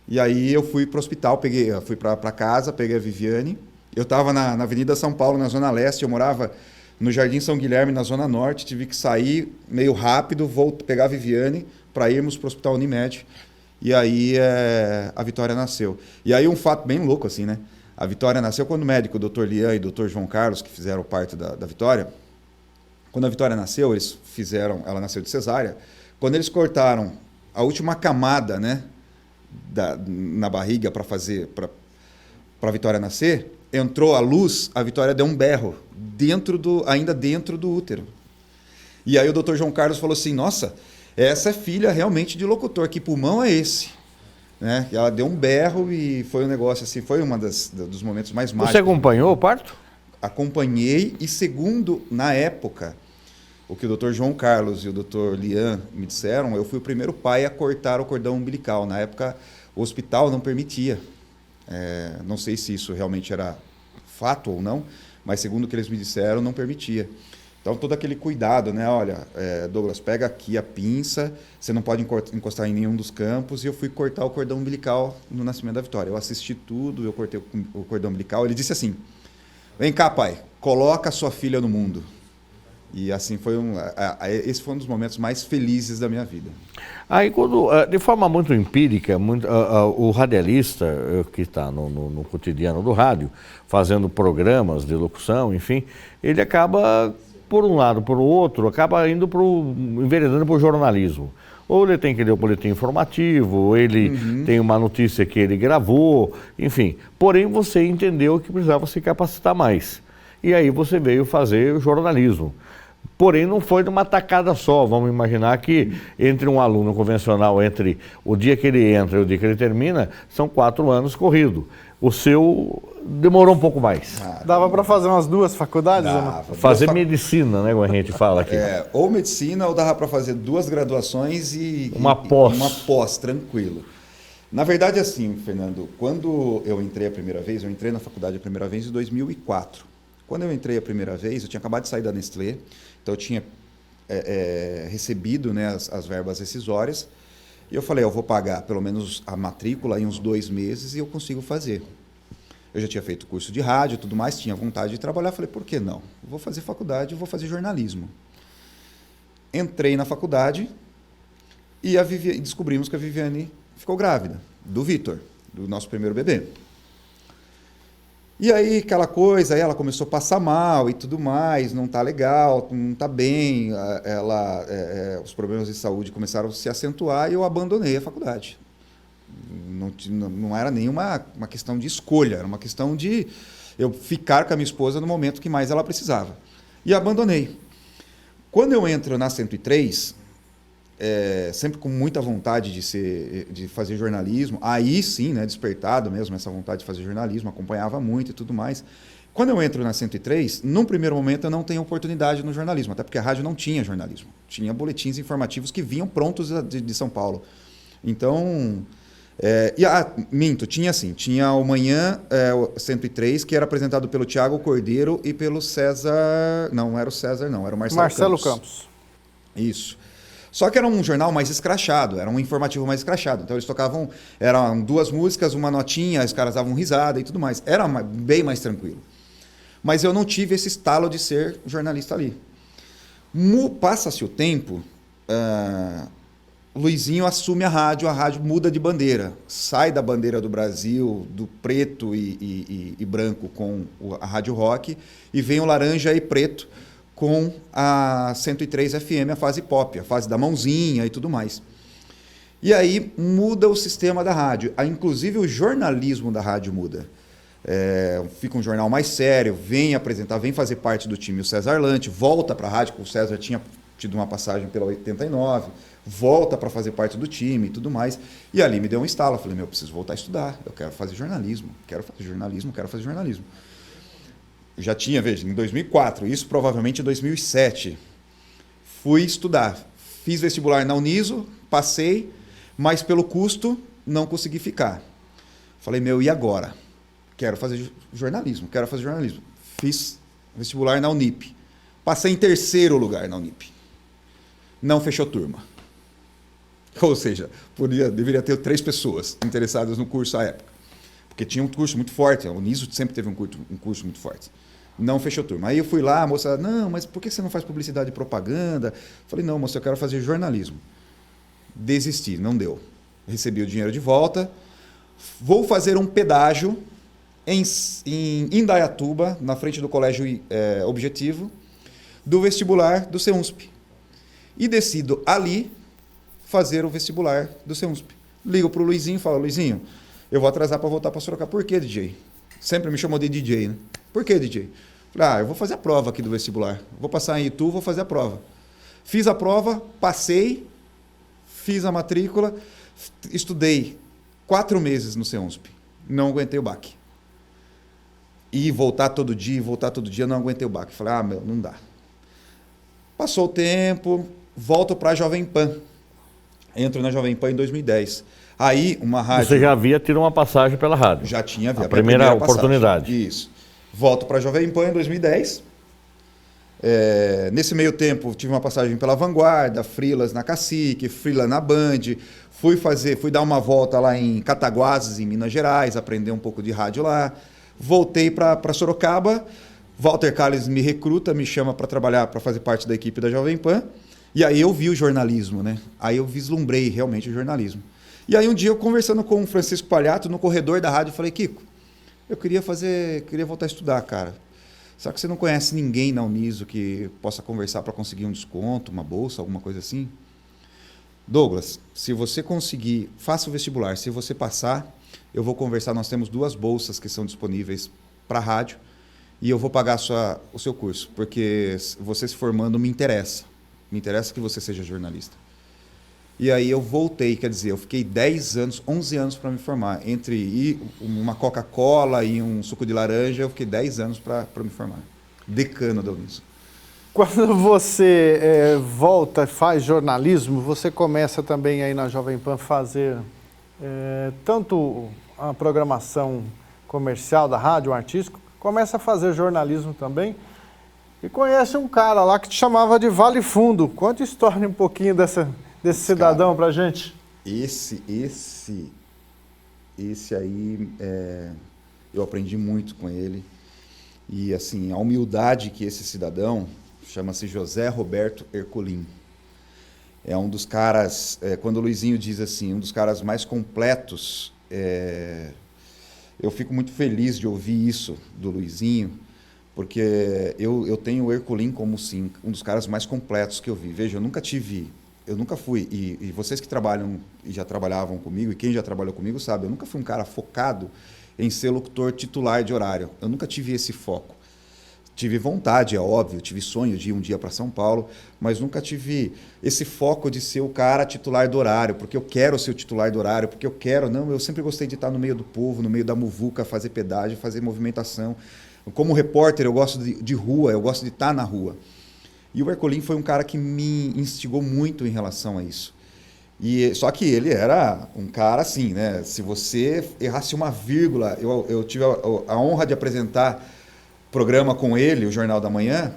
E aí eu fui para o hospital, fui para casa, peguei a Viviane. Eu estava na Avenida São Paulo, na Zona Leste, eu morava no Jardim São Guilherme, na Zona Norte. Tive que sair meio rápido, pegar a Viviane para irmos para o Hospital Unimed. E aí a Vitória nasceu. E aí um fato bem louco, assim, né? A Vitória nasceu quando o médico, o Dr. Lian e o Dr. João Carlos, que fizeram o parto da Vitória, quando a Vitória nasceu, ela nasceu de cesárea, quando eles cortaram a última camada, né, na barriga para para a Vitória nascer, entrou a luz, a Vitória deu um berro, ainda dentro do útero. E aí o Dr. João Carlos falou assim, nossa, essa é filha realmente de locutor, que pulmão é esse? Né? Ela deu um berro e foi um negócio assim, foi dos momentos mais mágicos. Você acompanhou o parto? Acompanhei e segundo, na época, o que o Dr. João Carlos e o Dr. Lian me disseram, eu fui o primeiro pai a cortar o cordão umbilical. Na época, o hospital não permitia. Não sei se isso realmente era fato ou não, mas segundo o que eles me disseram, não permitia. Então, todo aquele cuidado, né? Olha, Douglas, pega aqui a pinça, você não pode encostar em nenhum dos campos, e eu fui cortar o cordão umbilical no nascimento da Vitória. Eu assisti tudo, eu cortei o cordão umbilical. Ele disse assim, vem cá, pai, coloca a sua filha no mundo. E assim esse foi um dos momentos mais felizes da minha vida. Aí, de forma muito empírica, o radialista que está no cotidiano do rádio, fazendo programas de locução, enfim, ele acaba, por um lado, por outro, acaba enveredando para o jornalismo. Ou ele tem que ler o boletim informativo, ou ele tem uma notícia que ele gravou, enfim. Porém, você entendeu que precisava se capacitar mais. E aí você veio fazer o jornalismo. Porém, não foi numa tacada só. Vamos imaginar que entre um aluno convencional, entre o dia que ele entra e o dia que ele termina, são 4 anos corrido. O seu demorou um pouco mais. Dava para fazer umas 2 faculdades? Fazer medicina, né, como a gente fala aqui. Ou medicina, ou dava para fazer 2 graduações e uma pós. Uma pós, tranquilo. Na verdade, assim, Fernando, quando eu entrei a primeira vez, eu entrei na faculdade a primeira vez em 2004. Quando eu entrei a primeira vez, eu tinha acabado de sair da Nestlé, então eu tinha recebido, né, as verbas rescisórias, e eu falei, eu vou pagar pelo menos a matrícula em uns 2 meses e eu consigo fazer. Eu já tinha feito curso de rádio e tudo mais, tinha vontade de trabalhar, falei, por que não? Eu vou fazer faculdade, eu vou fazer jornalismo. Entrei na faculdade e descobrimos que a Viviane ficou grávida, do Vitor, do nosso primeiro bebê. E aí, aquela coisa, aí ela começou a passar mal e tudo mais, não tá legal, não tá bem, os problemas de saúde começaram a se acentuar e eu abandonei a faculdade. Não era nenhuma uma questão de escolha, era uma questão de eu ficar com a minha esposa no momento que mais ela precisava. E abandonei. Quando eu entro na 103, sempre com muita vontade de fazer jornalismo, aí sim, né, despertado mesmo essa vontade de fazer jornalismo, acompanhava muito e tudo mais. Quando eu entro na 103, num primeiro momento eu não tenho oportunidade no jornalismo, até porque a rádio não tinha jornalismo, tinha boletins informativos que vinham prontos de São Paulo. Então, minto, tinha o Manhã 103, que era apresentado pelo Tiago Cordeiro e pelo César, não era o César não, era o Marcelo Campos. Isso. Só que era um jornal mais escrachado, era um informativo mais escrachado. Então eles tocavam, eram 2 músicas, uma notinha, os caras davam risada e tudo mais. Era bem mais tranquilo. Mas eu não tive esse estalo de ser jornalista ali. Passa-se o tempo, Luizinho assume a rádio muda de bandeira. Sai da bandeira do Brasil, do preto e branco com a Rádio Rock, e vem o laranja e preto com a 103 FM, a fase pop, a fase da mãozinha e tudo mais. E aí muda o sistema da rádio, inclusive o jornalismo da rádio muda. Fica um jornal mais sério, vem fazer parte do time o César Lante, volta para a rádio, porque o César tinha tido uma passagem pela 89, volta para fazer parte do time e tudo mais. E ali me deu um estalo, eu falei, eu preciso voltar a estudar, eu quero fazer jornalismo. Já tinha, veja, em 2004, isso provavelmente em 2007. Fui estudar, fiz vestibular na Uniso, passei, mas pelo custo não consegui ficar. Falei, e agora? Quero fazer jornalismo. Fiz vestibular na Unip. Passei em 3º lugar na Unip. Não fechou turma. Ou seja, deveria ter 3 pessoas interessadas no curso à época. Porque tinha um curso muito forte, a Uniso sempre teve um curso muito forte. Não fechou turma. Aí eu fui lá, a moça, não, mas por que você não faz publicidade e propaganda? Falei, não, moça, eu quero fazer jornalismo. Desisti, não deu. Recebi o dinheiro de volta. Vou fazer um pedágio em Indaiatuba, na frente do Colégio Objetivo, do vestibular do CEUNSP. E decido ali fazer o vestibular do CEUNSP. Ligo para o Luizinho e falo, Luizinho, eu vou atrasar para voltar para Sorocaba. Por quê, DJ? Sempre me chamou de DJ, né? Por que DJ? Falei, eu vou fazer a prova aqui do vestibular. Vou passar em Itu, vou fazer a prova. Fiz a prova, passei, fiz a matrícula, estudei 4 meses no CEUNSP. Não aguentei o baque. E voltar todo dia, não aguentei o baque. Falei, não dá. Passou o tempo, volto para a Jovem Pan. Entro na Jovem Pan em 2010. Aí, uma rádio... Você já havia tido uma passagem pela rádio? Já tinha, a primeira oportunidade. Passagem. Isso. Volto para a Jovem Pan em 2010. Nesse meio tempo, tive uma passagem pela Vanguarda, freelas na Cacique, freela na Band. Fui dar uma volta lá em Cataguases, em Minas Gerais, aprender um pouco de rádio lá. Voltei para Sorocaba. Walter Calles me recruta, me chama para trabalhar, para fazer parte da equipe da Jovem Pan. E aí eu vi o jornalismo, né? Aí eu vislumbrei realmente o jornalismo. E aí um dia eu conversando com o Francisco Palhato no corredor da rádio, falei, Kiko, eu queria voltar a estudar, cara. Será que você não conhece ninguém na Uniso que possa conversar para conseguir um desconto, uma bolsa, alguma coisa assim? Douglas, se você conseguir, faça o vestibular. Se você passar, eu vou conversar. Nós temos 2 bolsas que são disponíveis para a rádio e eu vou pagar o seu curso, porque você se formando me interessa. Me interessa que você seja jornalista. E aí eu voltei, quer dizer, eu fiquei 10 anos, 11 anos para me formar. Entre uma Coca-Cola e um suco de laranja, eu fiquei 10 anos para me formar. Decano da Uniso. Quando você volta e faz jornalismo, você começa também aí na Jovem Pan fazer tanto a programação comercial da rádio, artístico, começa a fazer jornalismo também e conhece um cara lá que te chamava de Vale Fundo. Conta a história um pouquinho desse cidadão pra gente. Esse aí, eu aprendi muito com ele. E assim, a humildade que esse cidadão, chama-se José Roberto Ercolim. É um dos caras, quando o Luizinho diz assim, um dos caras mais completos, eu fico muito feliz de ouvir isso do Luizinho, porque eu tenho o Ercolim como, sim, um dos caras mais completos que eu vi. Veja, eu nunca fui, e vocês que trabalham e já trabalhavam comigo, e quem já trabalhou comigo sabe, eu nunca fui um cara focado em ser locutor titular de horário. Eu nunca tive esse foco. Tive vontade, é óbvio, tive sonho de ir um dia para São Paulo, mas nunca tive esse foco de ser o cara titular do horário, porque eu quero ser o titular do horário, porque eu sempre gostei de estar no meio do povo, no meio da muvuca, fazer pedágio, fazer movimentação. Como repórter, eu gosto de rua, eu gosto de estar na rua. E o Ercolim foi um cara que me instigou muito em relação a isso. Só que ele era um cara assim, né? Se você errasse uma vírgula, eu tive a honra de apresentar programa com ele, o Jornal da Manhã,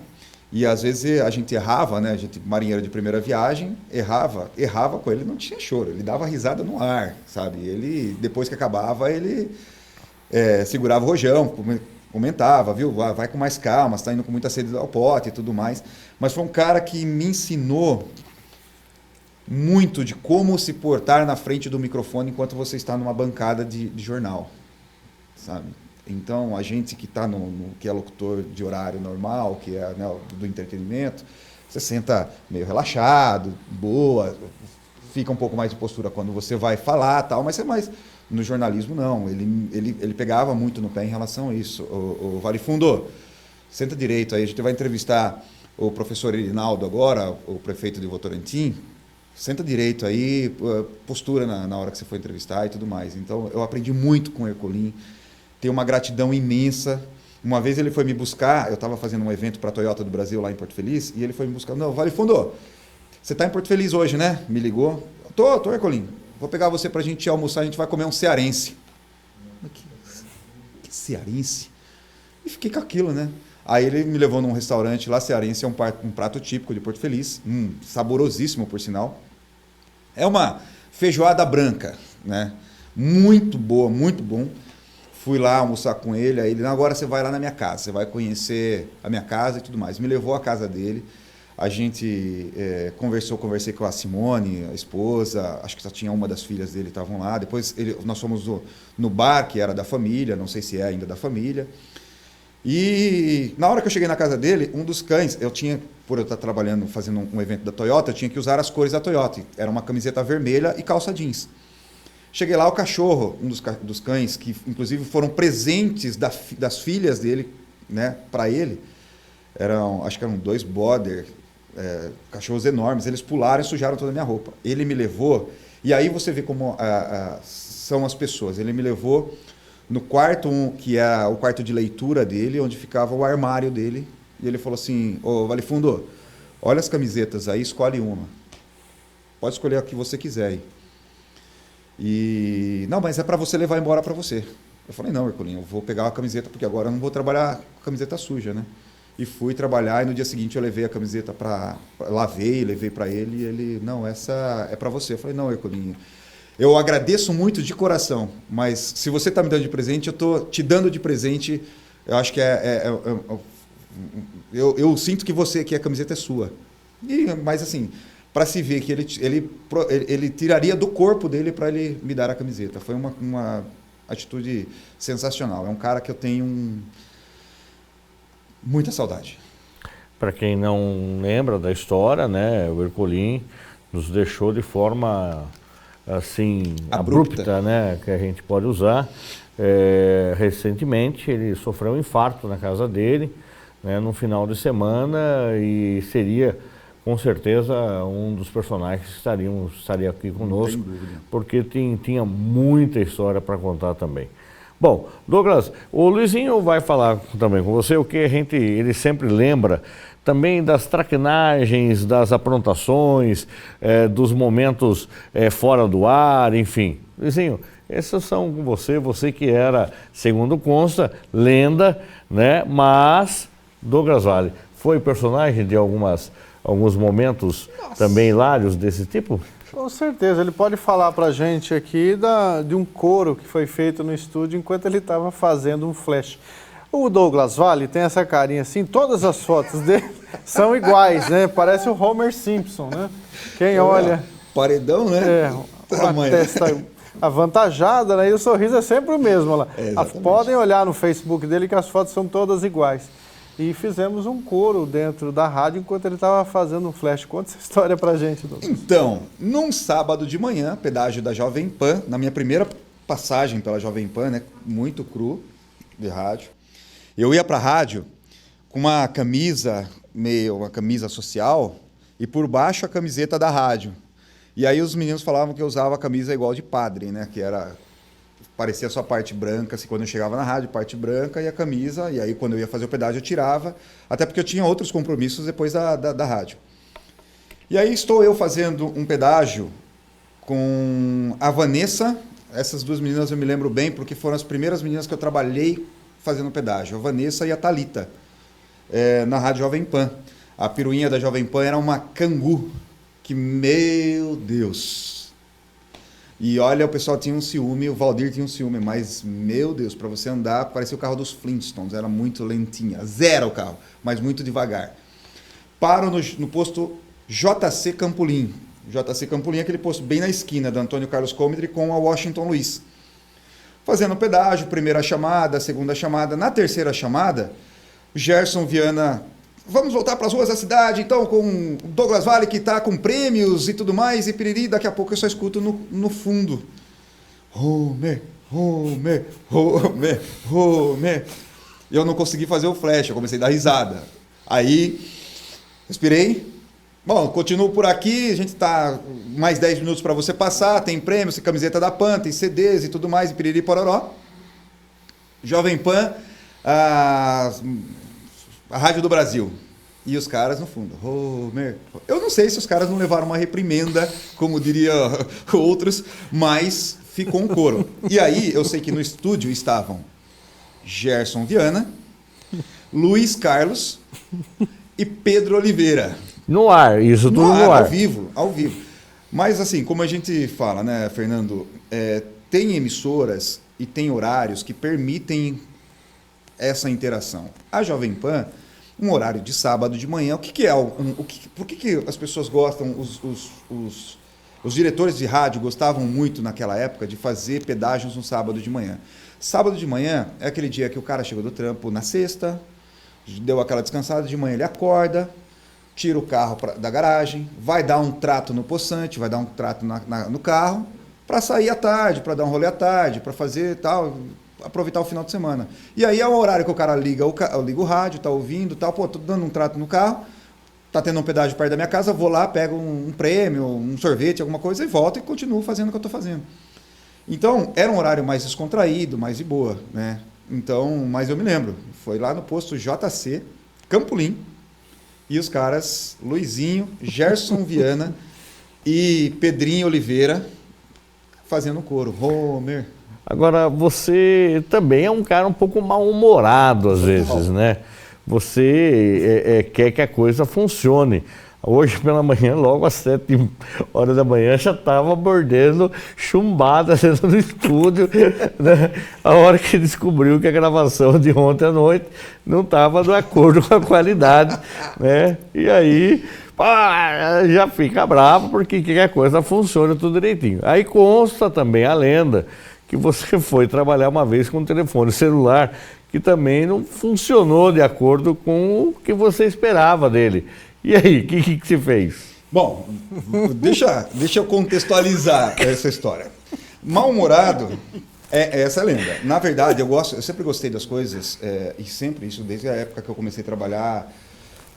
e às vezes a gente errava, né? A gente, marinheiro de primeira viagem, errava com ele, não tinha choro, ele dava risada no ar, sabe? Ele, depois que acabava, ele segurava o rojão, comentava, viu? Vai com mais calma, você está indo com muita sede ao pote e tudo mais. Mas foi um cara que me ensinou muito de como se portar na frente do microfone enquanto você está numa bancada de jornal, sabe? Então, a gente que está que é locutor de horário normal, que é, né, do entretenimento, você senta meio relaxado, boa, fica um pouco mais de postura quando você vai falar, tal, mas no jornalismo não, ele pegava muito no pé em relação a isso. O Vale Fundo, senta direito aí, a gente vai entrevistar o professor Irinaldo agora, o prefeito de Votorantim, senta direito aí, postura na hora que você for entrevistar e tudo mais. Então, eu aprendi muito com o Ercolim, tenho uma gratidão imensa. Uma vez ele foi me buscar, eu estava fazendo um evento para a Toyota do Brasil lá em Porto Feliz, e ele foi me buscar, não, Vale Fundo, você está em Porto Feliz hoje, né? Me ligou. Tô, Ercolim, vou pegar você para a gente almoçar, a gente vai comer um cearense. Que cearense? E fiquei com aquilo, né? Aí ele me levou num restaurante lá, cearense, é um prato típico de Porto Feliz, saborosíssimo, por sinal. É uma feijoada branca, né? Muito boa, muito bom. Fui lá almoçar com ele, aí ele, agora você vai lá na minha casa, você vai conhecer a minha casa e tudo mais. Me levou à casa dele, a gente conversei com a Simone, a esposa, acho que só tinha uma das filhas dele, estavam lá. Depois nós fomos no bar, que era da família, não sei se é ainda da família. E na hora que eu cheguei na casa dele, um dos cães, por eu estar trabalhando, fazendo um evento da Toyota, eu tinha que usar as cores da Toyota. Era uma camiseta vermelha e calça jeans. Cheguei lá, o cachorro, um dos cães, que inclusive foram presentes das filhas dele, né, para ele, acho que eram 2 border, cachorros enormes, eles pularam e sujaram toda a minha roupa. Ele me levou, e aí você vê como são as pessoas, ele me levou no quarto, que é o quarto de leitura dele, onde ficava o armário dele, e ele falou assim, ô Vale Fundo, olha as camisetas aí, escolhe uma. Pode escolher a que você quiser aí. E, não, mas é para você levar embora para você. Eu falei, não, Herculinho, eu vou pegar a camiseta, porque agora eu não vou trabalhar com camiseta suja, né? E fui trabalhar, e no dia seguinte eu levei a camiseta lavei, levei para ele, e ele, não, essa é para você. Eu falei, não, Herculinho, eu agradeço muito de coração, mas se você está me dando de presente, eu estou te dando de presente, eu acho que eu sinto que a camiseta é sua. Mas assim, para se ver que ele tiraria do corpo dele para ele me dar a camiseta. Foi uma atitude sensacional. É um cara que eu tenho muita saudade. Para quem não lembra da história, né, o Herculin nos deixou de forma assim abrupta, né, que a gente pode usar. Recentemente ele sofreu um infarto na casa dele, né, no final de semana, e seria com certeza um dos personagens que estaria aqui conosco, porque tinha muita história para contar também. Bom, Douglas, o Luizinho vai falar também com você o que ele sempre lembra também das traquinagens, das aprontações, dos momentos fora do ar, enfim. Luizinho, esses são com você que era, segundo consta, lenda, né? Mas Douglas Vale foi personagem de alguns momentos também hilários desse tipo? Com certeza, ele pode falar pra gente aqui de um coro que foi feito no estúdio enquanto ele estava fazendo um flash. O Douglas Vale tem essa carinha assim, todas as fotos dele são iguais, né? Parece o Homer Simpson, né? Quem olha... Paredão, né? Uma testa avantajada, né? E o sorriso é sempre o mesmo. Lá. Podem olhar no Facebook dele que as fotos são todas iguais. E fizemos um coro dentro da rádio enquanto ele estava fazendo um flash. Conta essa história pra gente, Douglas. Então, num sábado de manhã, pedágio da Jovem Pan, na minha primeira passagem pela Jovem Pan, né, muito cru de rádio, eu ia pra rádio com uma camisa social e por baixo a camiseta da rádio. E aí os meninos falavam que eu usava a camisa igual de padre, né, que parecia só a parte branca, assim, quando eu chegava na rádio, parte branca e a camisa, e aí quando eu ia fazer o pedágio eu tirava, até porque eu tinha outros compromissos depois da rádio. E aí estou eu fazendo um pedágio com a Vanessa, essas 2 meninas eu me lembro bem, porque foram as primeiras meninas que eu trabalhei fazendo pedágio, a Vanessa e a Thalita, na Rádio Jovem Pan. A piruinha da Jovem Pan era uma Kangoo, que, meu Deus... E olha, o pessoal tinha um ciúme, o Valdir tinha um ciúme, mas, meu Deus, para você andar, parecia o carro dos Flintstones, era muito lentinha, zero o carro, mas muito devagar. Paro no posto JC Campolim. JC Campolim é aquele posto bem na esquina da Antônio Carlos Comedry com a Washington Luiz. Fazendo pedágio, primeira chamada, segunda chamada. Na terceira chamada, o Gerson Viana... Vamos voltar para as ruas da cidade, então, com o Douglas Vale, que está com prêmios e tudo mais, e piriri, daqui a pouco eu só escuto no fundo. Homer, Homer, Homer, Homer. E eu não consegui fazer o flash, eu comecei a dar risada. Aí, respirei. Bom, continuo por aqui, a gente está mais 10 minutos para você passar, tem prêmios, tem camiseta da Pan, tem CDs e tudo mais, e piriri, pororó. Jovem Pan, a Rádio do Brasil. E os caras no fundo. Homer. Eu não sei se os caras não levaram uma reprimenda, como diria outros, mas ficou um coro. E aí, eu sei que no estúdio estavam Gerson Viana, Luiz Carlos e Pedro Oliveira. No ar, isso tudo no ar. Ao vivo. Mas assim, como a gente fala, né, Fernando, tem emissoras e tem horários que permitem essa interação. A Jovem Pan, um horário de sábado de manhã, por que as pessoas gostam, os diretores de rádio gostavam muito naquela época de fazer pedágios no sábado de manhã? Sábado de manhã é aquele dia que o cara chegou do trampo na sexta, deu aquela descansada, de manhã ele acorda, tira o carro da garagem, vai dar um trato no poçante, vai dar um trato no carro para sair à tarde, para dar um rolê à tarde, para fazer tal, aproveitar o final de semana. E aí é o horário que o cara liga o rádio, tá ouvindo, tal, pô, tô dando um trato no carro, tá tendo um pedágio perto da minha casa, vou lá, pego um prêmio, um sorvete, alguma coisa e volto e continuo fazendo o que eu tô fazendo. Então, era um horário mais descontraído, mais de boa, né? Então, mas eu me lembro, foi lá no posto JC, Campolim, e os caras, Luizinho, Gerson Viana e Pedrinho Oliveira, fazendo coro. Homer. Agora, você também é um cara um pouco mal-humorado às vezes, né? Você quer que a coisa funcione. Hoje pela manhã, logo às 7h da manhã, já estava mordendo chumbada dentro do estúdio, né? A hora que descobriu que a gravação de ontem à noite não estava de acordo com a qualidade, né? E aí já fica bravo porque quer que a coisa funcione tudo direitinho. Aí consta também a lenda que você foi trabalhar uma vez com um telefone celular que também não funcionou de acordo com o que você esperava dele. E aí, o que você fez? Bom, deixa eu contextualizar essa história. Mal-humorado é essa lenda. Na verdade, eu sempre gostei das coisas, e sempre, isso desde a época que eu comecei a trabalhar,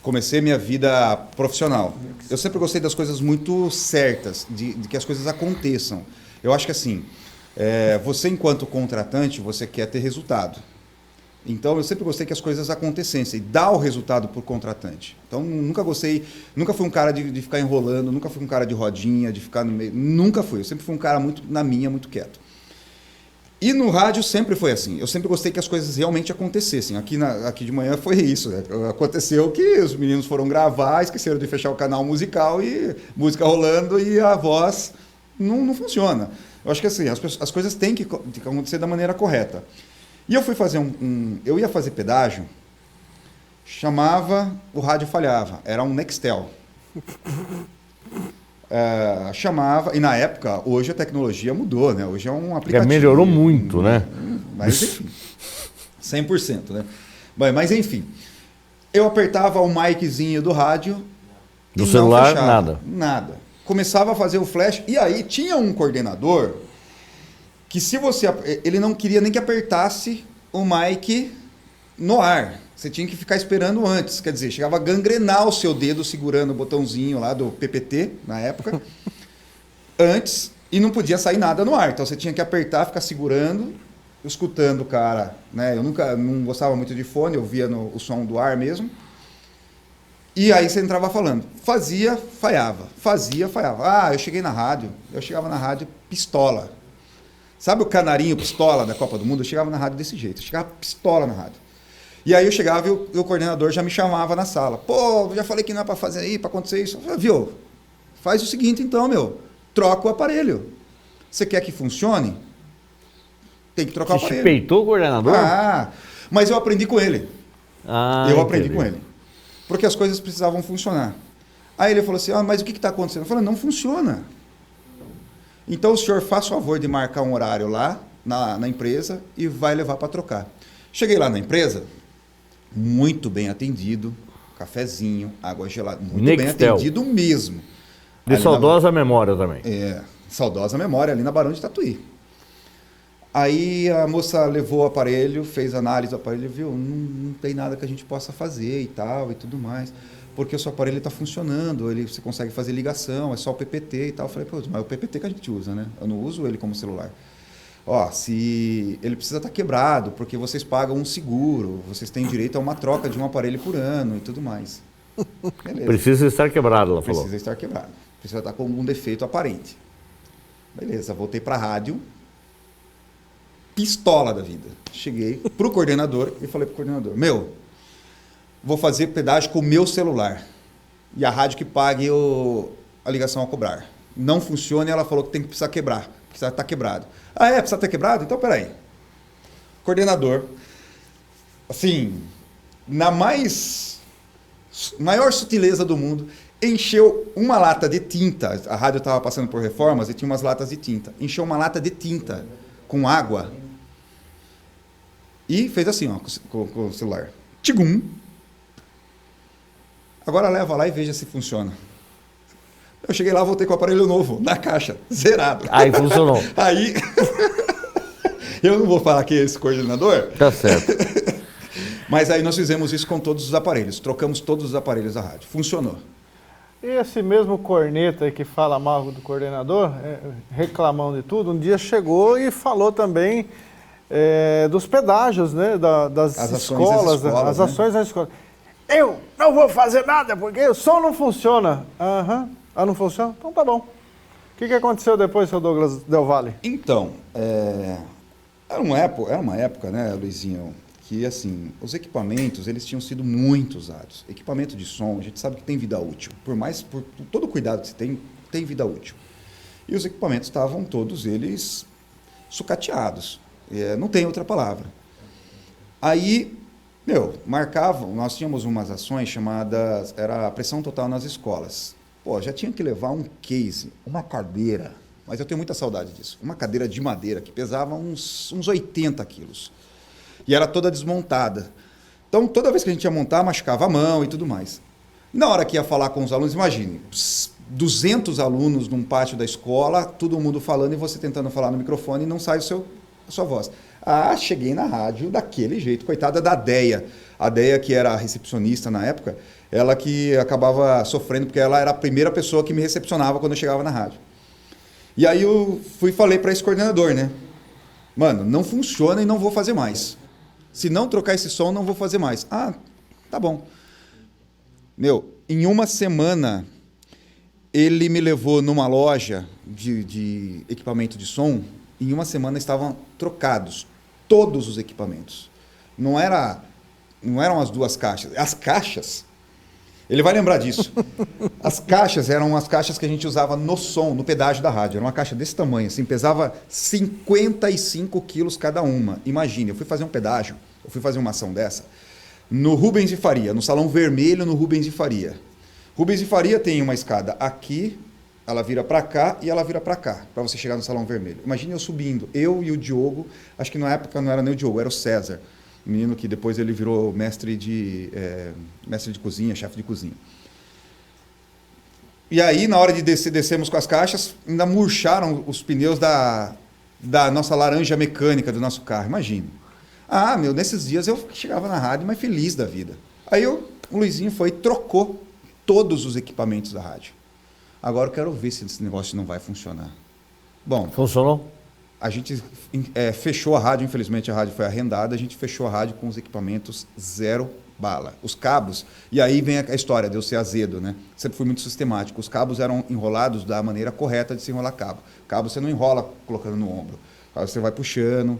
comecei minha vida profissional. Eu sempre gostei das coisas muito certas, de que as coisas aconteçam. Eu acho que assim, você enquanto contratante, você quer ter resultado. Então, eu sempre gostei que as coisas acontecessem, dar o resultado para o contratante. Então, nunca fui um cara de ficar enrolando, nunca fui um cara de rodinha, de ficar no meio, nunca fui. Eu sempre fui um cara muito na minha, muito quieto. E no rádio sempre foi assim, eu sempre gostei que as coisas realmente acontecessem. Aqui de manhã foi isso, né? Aconteceu que os meninos foram gravar, esqueceram de fechar o canal musical e música rolando e a voz não funciona. Eu acho que assim, as coisas têm que acontecer da maneira correta. E eu fui fazer eu ia fazer pedágio, chamava, o rádio falhava, era um Nextel. Chamava, e na época, hoje a tecnologia mudou, né? Hoje é um aplicativo. Melhorou muito, né? Mas enfim, 100%, né? Mas enfim, eu apertava o miczinho do rádio. Do celular, nada. Nada. Começava a fazer o flash, e aí tinha um coordenador que ele não queria nem que apertasse o mic no ar. Você tinha que ficar esperando antes. Quer dizer, chegava a gangrenar o seu dedo segurando o botãozinho lá do PPT, na época, antes, e não podia sair nada no ar. Então você tinha que apertar, ficar segurando, escutando o cara, né? Eu não gostava muito de fone, eu via o som do ar mesmo. E aí você entrava falando. Fazia, falhava. Fazia, falhava. Eu chegava na rádio pistola. Sabe o canarinho pistola da Copa do Mundo? Eu chegava na rádio desse jeito, eu chegava pistola na rádio. E aí eu chegava e o coordenador já me chamava na sala. Pô, já falei que não é para fazer aí, para acontecer isso. Eu falei, viu, faz o seguinte então, troca o aparelho. Você quer que funcione? Tem que trocar o aparelho. Você peitou o coordenador? Mas eu aprendi com ele. Aprendi entendi. com ele. Porque as coisas precisavam funcionar. Aí ele falou assim, mas o que está acontecendo? Eu falei, não funciona. Então o senhor faz o favor de marcar um horário lá na empresa e vai levar para trocar. Cheguei lá na empresa, muito bem atendido, cafezinho, água gelada, muito bem atendido mesmo. De saudosa memória também. Saudosa memória, ali na Barão de Tatuí. Aí a moça levou o aparelho, fez análise do aparelho, viu, não tem nada que a gente possa fazer e tal e tudo mais. Porque o seu aparelho está funcionando, você consegue fazer ligação, é só o PPT e tal. Eu falei, mas é o PPT que a gente usa, né? Eu não uso ele como celular. Se ele precisa estar quebrado, porque vocês pagam um seguro, vocês têm direito a uma troca de um aparelho por ano e tudo mais. Beleza. Precisa estar quebrado, ela falou. Precisa estar quebrado. Precisa estar com algum defeito aparente. Beleza, voltei para a rádio, pistola da vida. Cheguei para o coordenador e falei para o coordenador, vou fazer pedágio com o meu celular. E a rádio que pague a ligação a cobrar. Não funciona e ela falou que precisa quebrar. Precisa estar quebrado. Precisa estar quebrado? Então, peraí. Coordenador, assim, na maior sutileza do mundo, encheu uma lata de tinta. A rádio estava passando por reformas e tinha umas latas de tinta. Encheu uma lata de tinta com água e fez assim, com o celular. Tigum. Agora leva lá e veja se funciona. Eu cheguei lá, voltei com o aparelho novo, na caixa, zerado. Aí funcionou. Aí, eu não vou falar que é esse coordenador. Tá certo. Mas aí nós fizemos isso com todos os aparelhos, trocamos todos os aparelhos da rádio. Funcionou. E esse mesmo corneta aí que fala mal do coordenador, reclamando de tudo, um dia chegou e falou também dos pedágios, né? Das escolas, as ações das escolas. Eu não vou fazer nada porque o som não funciona. Aham. Ah, não funciona? Então tá bom. O que aconteceu depois, seu Douglas Del Valle? Então, era uma época, né, Luizinho, que assim, os equipamentos, eles tinham sido muito usados. Equipamento de som, a gente sabe que tem vida útil. Por todo o cuidado que se tem vida útil. E os equipamentos estavam todos eles sucateados. Não tem outra palavra. Aí, marcavam, nós tínhamos umas ações chamadas, era a pressão total nas escolas. Pô, já tinha que levar um case, uma cadeira, mas eu tenho muita saudade disso, uma cadeira de madeira que pesava uns 80 quilos. E era toda desmontada. Então, toda vez que a gente ia montar, machucava a mão e tudo mais. Na hora que ia falar com os alunos, imagine, 200 alunos num pátio da escola, todo mundo falando e você tentando falar no microfone e não sai a sua voz. Cheguei na rádio daquele jeito, coitada da Deia. A Deia, que era a recepcionista na época, ela que acabava sofrendo, porque ela era a primeira pessoa que me recepcionava quando eu chegava na rádio. E aí eu falei para esse coordenador, né? Mano, não funciona e não vou fazer mais. Se não trocar esse som, não vou fazer mais. Tá bom. Em uma semana, ele me levou numa loja de equipamento de som. Em uma semana estavam trocados todos os equipamentos. Não eram as duas caixas. As caixas, ele vai lembrar disso. As caixas eram as caixas que a gente usava no som, no pedágio da rádio. Era uma caixa desse tamanho, assim, pesava 55 quilos cada uma. Imagine, eu fui fazer um pedágio, eu fui fazer uma ação dessa, no Rubens de Faria, no Salão Vermelho, no Rubens de Faria. Rubens de Faria tem uma escada aqui, ela vira para cá e ela vira para cá, para você chegar no Salão Vermelho. Imagine eu subindo, eu e o Diogo, acho que na época não era nem o Diogo, era o César, o menino que depois ele virou mestre de cozinha, chefe de cozinha. E aí, na hora de descemos com as caixas, ainda murcharam os pneus da nossa laranja mecânica do nosso carro, imagina. Nesses dias eu chegava na rádio, mas feliz da vida. Aí o Luizinho foi e trocou todos os equipamentos da rádio. Agora eu quero ver se esse negócio não vai funcionar. Bom, funcionou? A gente fechou a rádio, infelizmente a rádio foi arrendada, a gente fechou a rádio com os equipamentos zero bala. Os cabos, e aí vem a história de eu ser azedo, né? Sempre fui muito sistemático. Os cabos eram enrolados da maneira correta de se enrolar cabo. Cabo você não enrola colocando no ombro. Você vai puxando.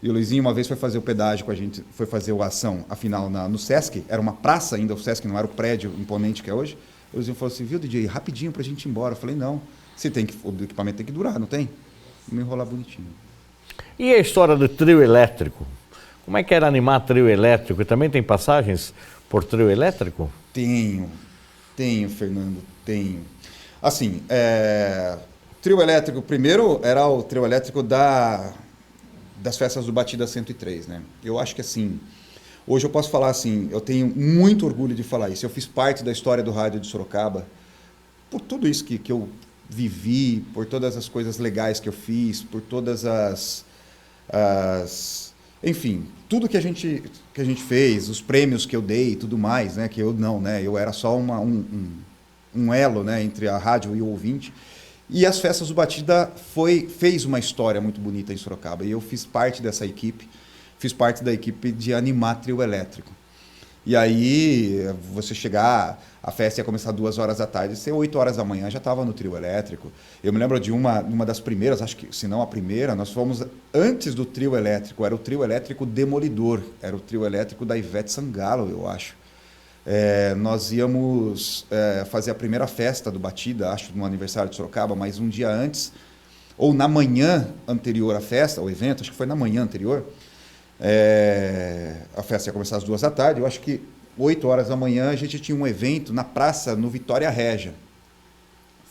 E o Luizinho uma vez foi fazer o pedágio com a gente, foi fazer a ação, afinal, no Sesc, era uma praça ainda, o Sesc não era o prédio imponente que é hoje. O Luizinho falou assim, viu, DJ, rapidinho pra gente ir embora. Eu falei, não, o equipamento tem que durar, não tem? Me enrolar bonitinho. E a história do trio elétrico? Como é que era animar trio elétrico? E também tem passagens por trio elétrico? Tenho, Fernando, tenho. Assim, trio elétrico, primeiro era o trio elétrico das festas do Batida 103, né? Eu acho que assim, hoje eu posso falar assim, eu tenho muito orgulho de falar isso. Eu fiz parte da história do rádio de Sorocaba, por tudo isso que eu vivi, por todas as coisas legais que eu fiz, por todas enfim, tudo que a gente fez, os prêmios que eu dei e tudo mais, né? Que eu não, né? Eu era só um elo, né? Entre a rádio e o ouvinte. E as festas do Batida fez uma história muito bonita em Sorocaba. E eu fiz parte dessa equipe, fiz parte da equipe de animar trio elétrico. E aí, você chegar, a festa ia começar 2 horas da tarde, ser 8 horas da manhã, já estava no trio elétrico. Eu me lembro de uma das primeiras, acho que se não a primeira, nós fomos antes do trio elétrico, era o trio elétrico Demolidor, era o trio elétrico da Ivete Sangalo, eu acho. Nós íamos fazer a primeira festa do Batida, acho, no aniversário de Sorocaba, mas um dia antes, ou na manhã anterior à festa, ao evento, acho que foi na manhã anterior, a festa ia começar às 2 da tarde, eu acho que 8 horas da manhã a gente tinha um evento na praça, no Vitória Régia.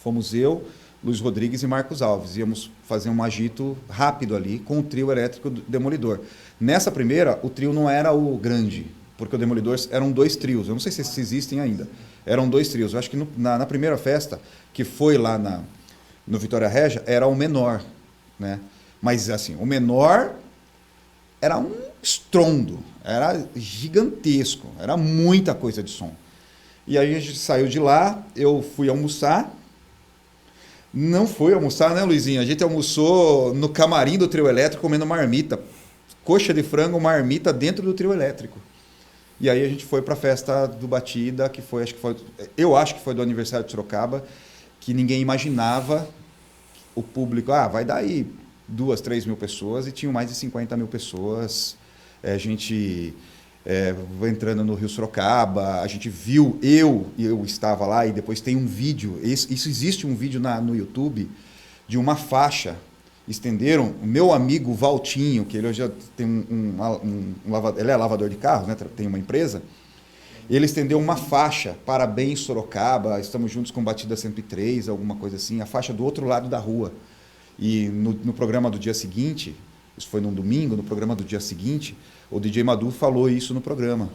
Fomos eu, Luiz Rodrigues e Marcos Alves, íamos fazer um agito rápido ali com o trio elétrico Demolidor. Nessa primeira, o trio não era o grande, porque o Demolidores eram 2 trios. Eu não sei se existem ainda. Eram 2 trios. Eu acho que na primeira festa, que foi lá no Vitória Regia, era o menor, né? Mas assim, o menor era um estrondo, era gigantesco, era muita coisa de som. E aí a gente saiu de lá, eu fui almoçar. Não foi almoçar, né, Luizinho? A gente almoçou no camarim do trio elétrico comendo marmita. Coxa de frango, marmita dentro do trio elétrico. E aí a gente foi para a festa do Batida, que foi, eu acho que foi do aniversário de Sorocaba, que ninguém imaginava o público, vai dar aí 2, 3 mil pessoas, e tinham mais de 50 mil pessoas. A gente entrando no Rio Sorocaba, a gente viu, eu estava lá, e depois tem um vídeo, isso existe um vídeo no YouTube, de uma faixa, estenderam, o meu amigo Valtinho, que ele já tem ele é lavador de carros, né, tem uma empresa, ele estendeu uma faixa, parabéns Sorocaba, estamos juntos com Batida 103, alguma coisa assim, a faixa do outro lado da rua. E no programa do dia seguinte, isso foi num domingo, no programa do dia seguinte, o DJ Madu falou isso no programa.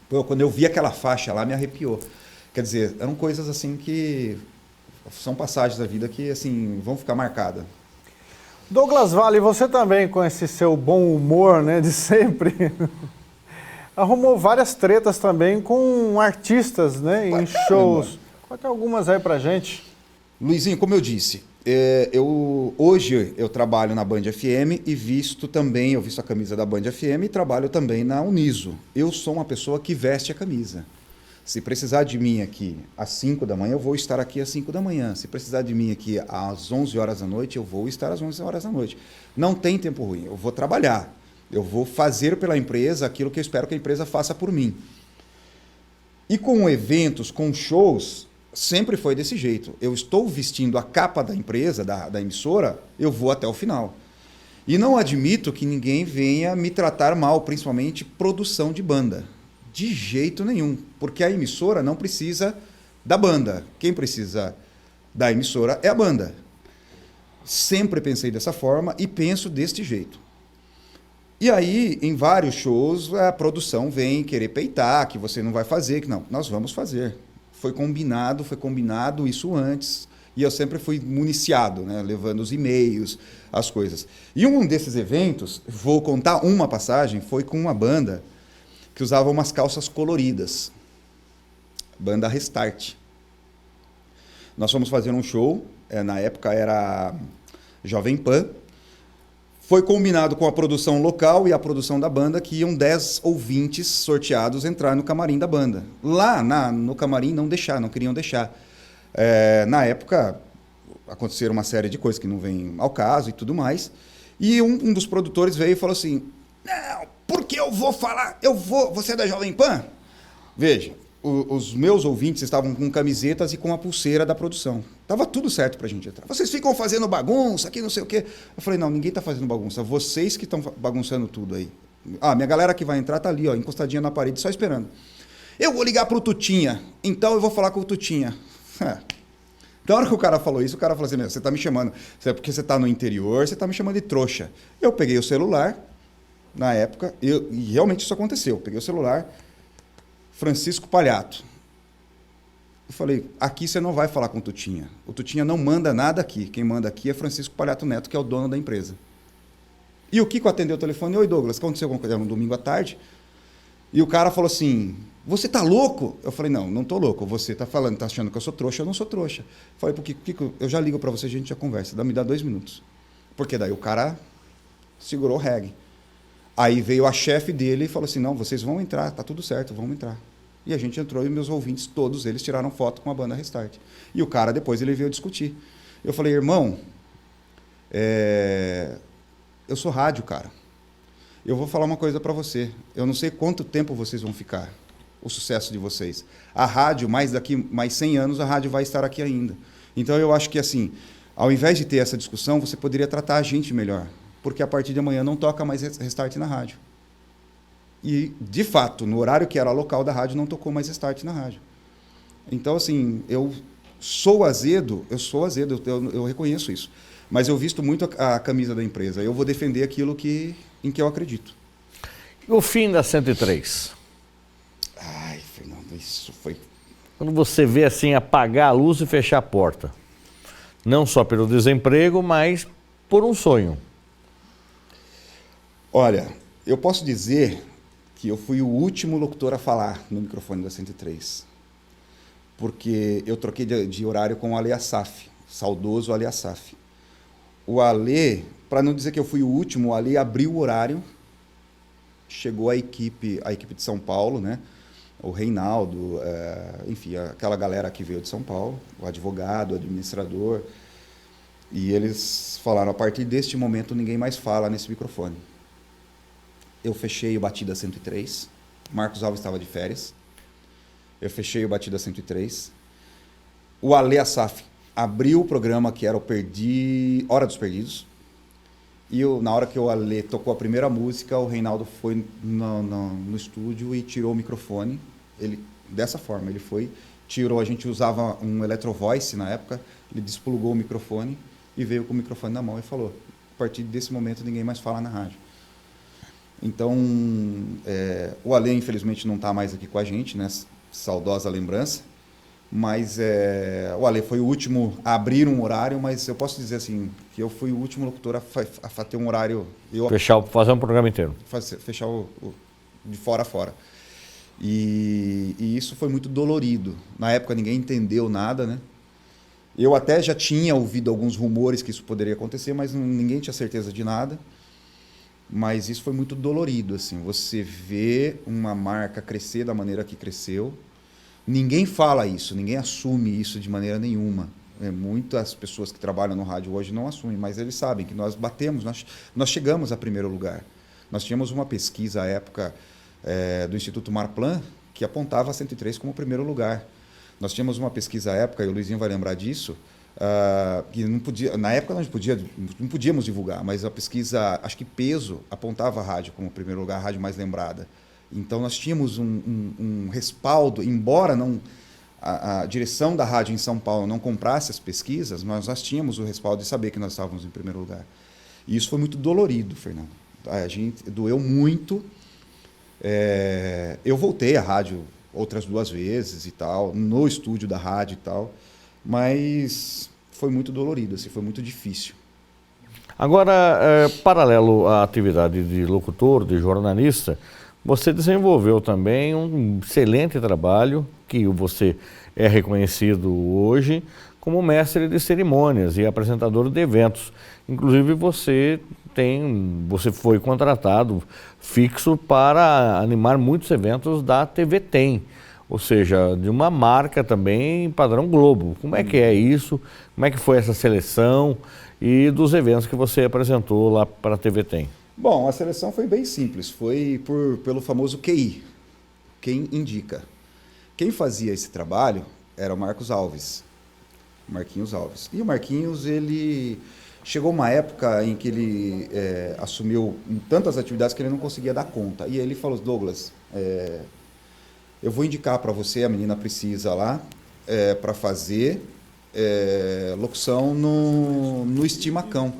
Pô, quando eu vi aquela faixa lá, me arrepiou. Quer dizer, eram coisas assim que são passagens da vida que assim vão ficar marcadas. Douglas Vale, você também, com esse seu bom humor, né, de sempre, arrumou várias tretas também com artistas, né, em shows. Conta algumas aí pra gente. Luizinho, como eu disse, hoje eu trabalho na Band FM e eu visto a camisa da Band FM e trabalho também na Uniso. Eu sou uma pessoa que veste a camisa. Se precisar de mim aqui às 5 da manhã, eu vou estar aqui às 5 da manhã. Se precisar de mim aqui às 11 horas da noite, eu vou estar às 11 horas da noite. Não tem tempo ruim, eu vou trabalhar. Eu vou fazer pela empresa aquilo que eu espero que a empresa faça por mim. E com eventos, com shows, sempre foi desse jeito. Eu estou vestindo a capa da empresa, da emissora, eu vou até o final. E não admito que ninguém venha me tratar mal, principalmente produção de banda. De jeito nenhum, porque a emissora não precisa da banda. Quem precisa da emissora é a banda. Sempre pensei dessa forma e penso deste jeito. E aí, em vários shows, a produção vem querer peitar, que você não vai fazer, que não, nós vamos fazer. Foi combinado isso antes, e eu sempre fui municiado, né, levando os e-mails, as coisas. E um desses eventos, vou contar uma passagem, foi com uma banda que usava umas calças coloridas, banda Restart. Nós fomos fazer um show, na época era Jovem Pan. Foi combinado com a produção local e a produção da banda que iam 10 ouvintes sorteados entrar no camarim da banda. Lá no camarim não queriam deixar. Na época aconteceram uma série de coisas que não vêm ao caso e tudo mais. E um dos produtores veio e falou assim, não, porque eu vou falar, você é da Jovem Pan? Veja, os meus ouvintes estavam com camisetas e com a pulseira da produção. Tava tudo certo pra gente entrar. Vocês ficam fazendo bagunça aqui, não sei o quê. Eu falei, não, ninguém tá fazendo bagunça. Vocês que estão bagunçando tudo aí. Minha galera que vai entrar tá ali, ó, encostadinha na parede, só esperando. Eu vou ligar pro Tutinha, então eu vou falar com o Tutinha. Da hora que o cara falou isso, o cara falou assim, você tá me chamando, porque você tá no interior, você tá me chamando de trouxa. Eu peguei o celular, na época, e realmente isso aconteceu. Eu peguei o celular, Francisco Palhato. Eu falei, aqui você não vai falar com o Tutinha. O Tutinha não manda nada aqui. Quem manda aqui é Francisco Palhato Neto, que é o dono da empresa. E o Kiko atendeu o telefone. Oi, Douglas, aconteceu alguma coisa? Era um domingo à tarde. E o cara falou assim, você tá louco? Eu falei, não tô louco. Você tá falando, tá achando que eu sou trouxa, eu não sou trouxa. Eu falei, porque Kiko, eu já ligo para você, a gente já conversa. Me dá 2 minutos. Porque daí o cara segurou o reggae. Aí veio a chefe dele e falou assim, não, vocês vão entrar, tá tudo certo, vamos entrar. E a gente entrou e meus ouvintes, todos eles tiraram foto com a banda Restart. E o cara depois ele veio discutir. Eu falei, irmão, eu sou rádio, cara. Eu vou falar uma coisa para você. Eu não sei quanto tempo vocês vão ficar, o sucesso de vocês. A rádio, daqui mais 100 anos, a rádio vai estar aqui ainda. Então eu acho que assim, ao invés de ter essa discussão, você poderia tratar a gente melhor. Porque a partir de amanhã não toca mais Restart na rádio. E, de fato, no horário que era local da rádio, não tocou mais Restart na rádio. Então, assim, eu sou azedo, eu reconheço isso. Mas eu visto muito a camisa da empresa. Eu vou defender aquilo em que eu acredito. O fim da 103. Fernando, isso foi... Quando você vê assim apagar a luz e fechar a porta, não só pelo desemprego, mas por um sonho. Olha, eu posso dizer que eu fui o último locutor a falar no microfone da 103, porque eu troquei de horário com o Ale Assaf, saudoso Ale Assaf. O Ale, para não dizer que eu fui o último, o Ale abriu o horário, chegou a equipe de São Paulo, né? O Reinaldo, enfim, aquela galera que veio de São Paulo, o advogado, o administrador, e eles falaram, a partir deste momento ninguém mais fala nesse microfone. Eu fechei o Batida 103, Marcos Alves estava de férias, eu fechei o Batida 103, o Ale Assaf abriu o programa que era o Hora dos Perdidos, e na hora que o Ale tocou a primeira música, o Reinaldo foi no estúdio e tirou o microfone. Dessa forma, ele foi, tirou, a gente usava um Electro Voice na época, ele desplugou o microfone e veio com o microfone na mão e falou, a partir desse momento ninguém mais fala na rádio. Então, o Ale infelizmente não está mais aqui com a gente, né? Saudosa lembrança, mas o Ale foi o último a abrir um horário, mas eu posso dizer assim, que eu fui o último locutor a ter um horário... Fazer um programa inteiro. Fechar de fora a fora. E isso foi muito dolorido. Na época ninguém entendeu nada, né? Eu até já tinha ouvido alguns rumores que isso poderia acontecer, mas ninguém tinha certeza de nada. Mas isso foi muito dolorido, assim. Você vê uma marca crescer da maneira que cresceu. Ninguém fala isso, ninguém assume isso de maneira nenhuma. Muitas pessoas que trabalham no rádio hoje não assumem, mas eles sabem que nós batemos, nós chegamos a primeiro lugar. Nós tínhamos uma pesquisa à época do Instituto Marplan que apontava a 103 como primeiro lugar. Nós tínhamos uma pesquisa à época, e o Luizinho vai lembrar disso, que não podia, na época nós não podíamos divulgar, mas a pesquisa, acho que Peso, apontava a rádio como primeiro lugar, a rádio mais lembrada. Então nós tínhamos um respaldo, embora a direção da rádio em São Paulo não comprasse as pesquisas, nós tínhamos o respaldo de saber que nós estávamos em primeiro lugar. E isso foi muito dolorido, Fernando. A gente doeu muito. Eu voltei à rádio outras 2 vezes e tal, no estúdio da rádio e tal, mas foi muito dolorido, assim, foi muito difícil. Agora, paralelo à atividade de locutor, de jornalista, você desenvolveu também um excelente trabalho, que você é reconhecido hoje como mestre de cerimônias e apresentador de eventos. Inclusive, você foi contratado fixo para animar muitos eventos da TV Tem, ou seja, de uma marca também padrão Globo. Como é que é isso? Como é que foi essa seleção e dos eventos que você apresentou lá para a TV Tem? Bom, a seleção foi bem simples, foi pelo famoso QI, quem indica. Quem fazia esse trabalho era o Marcos Alves, Marquinhos Alves. E o Marquinhos, ele chegou uma época em que ele assumiu tantas atividades que ele não conseguia dar conta. E aí ele falou, Douglas, eu vou indicar para você, a menina precisa lá, para fazer locução no Estimacão.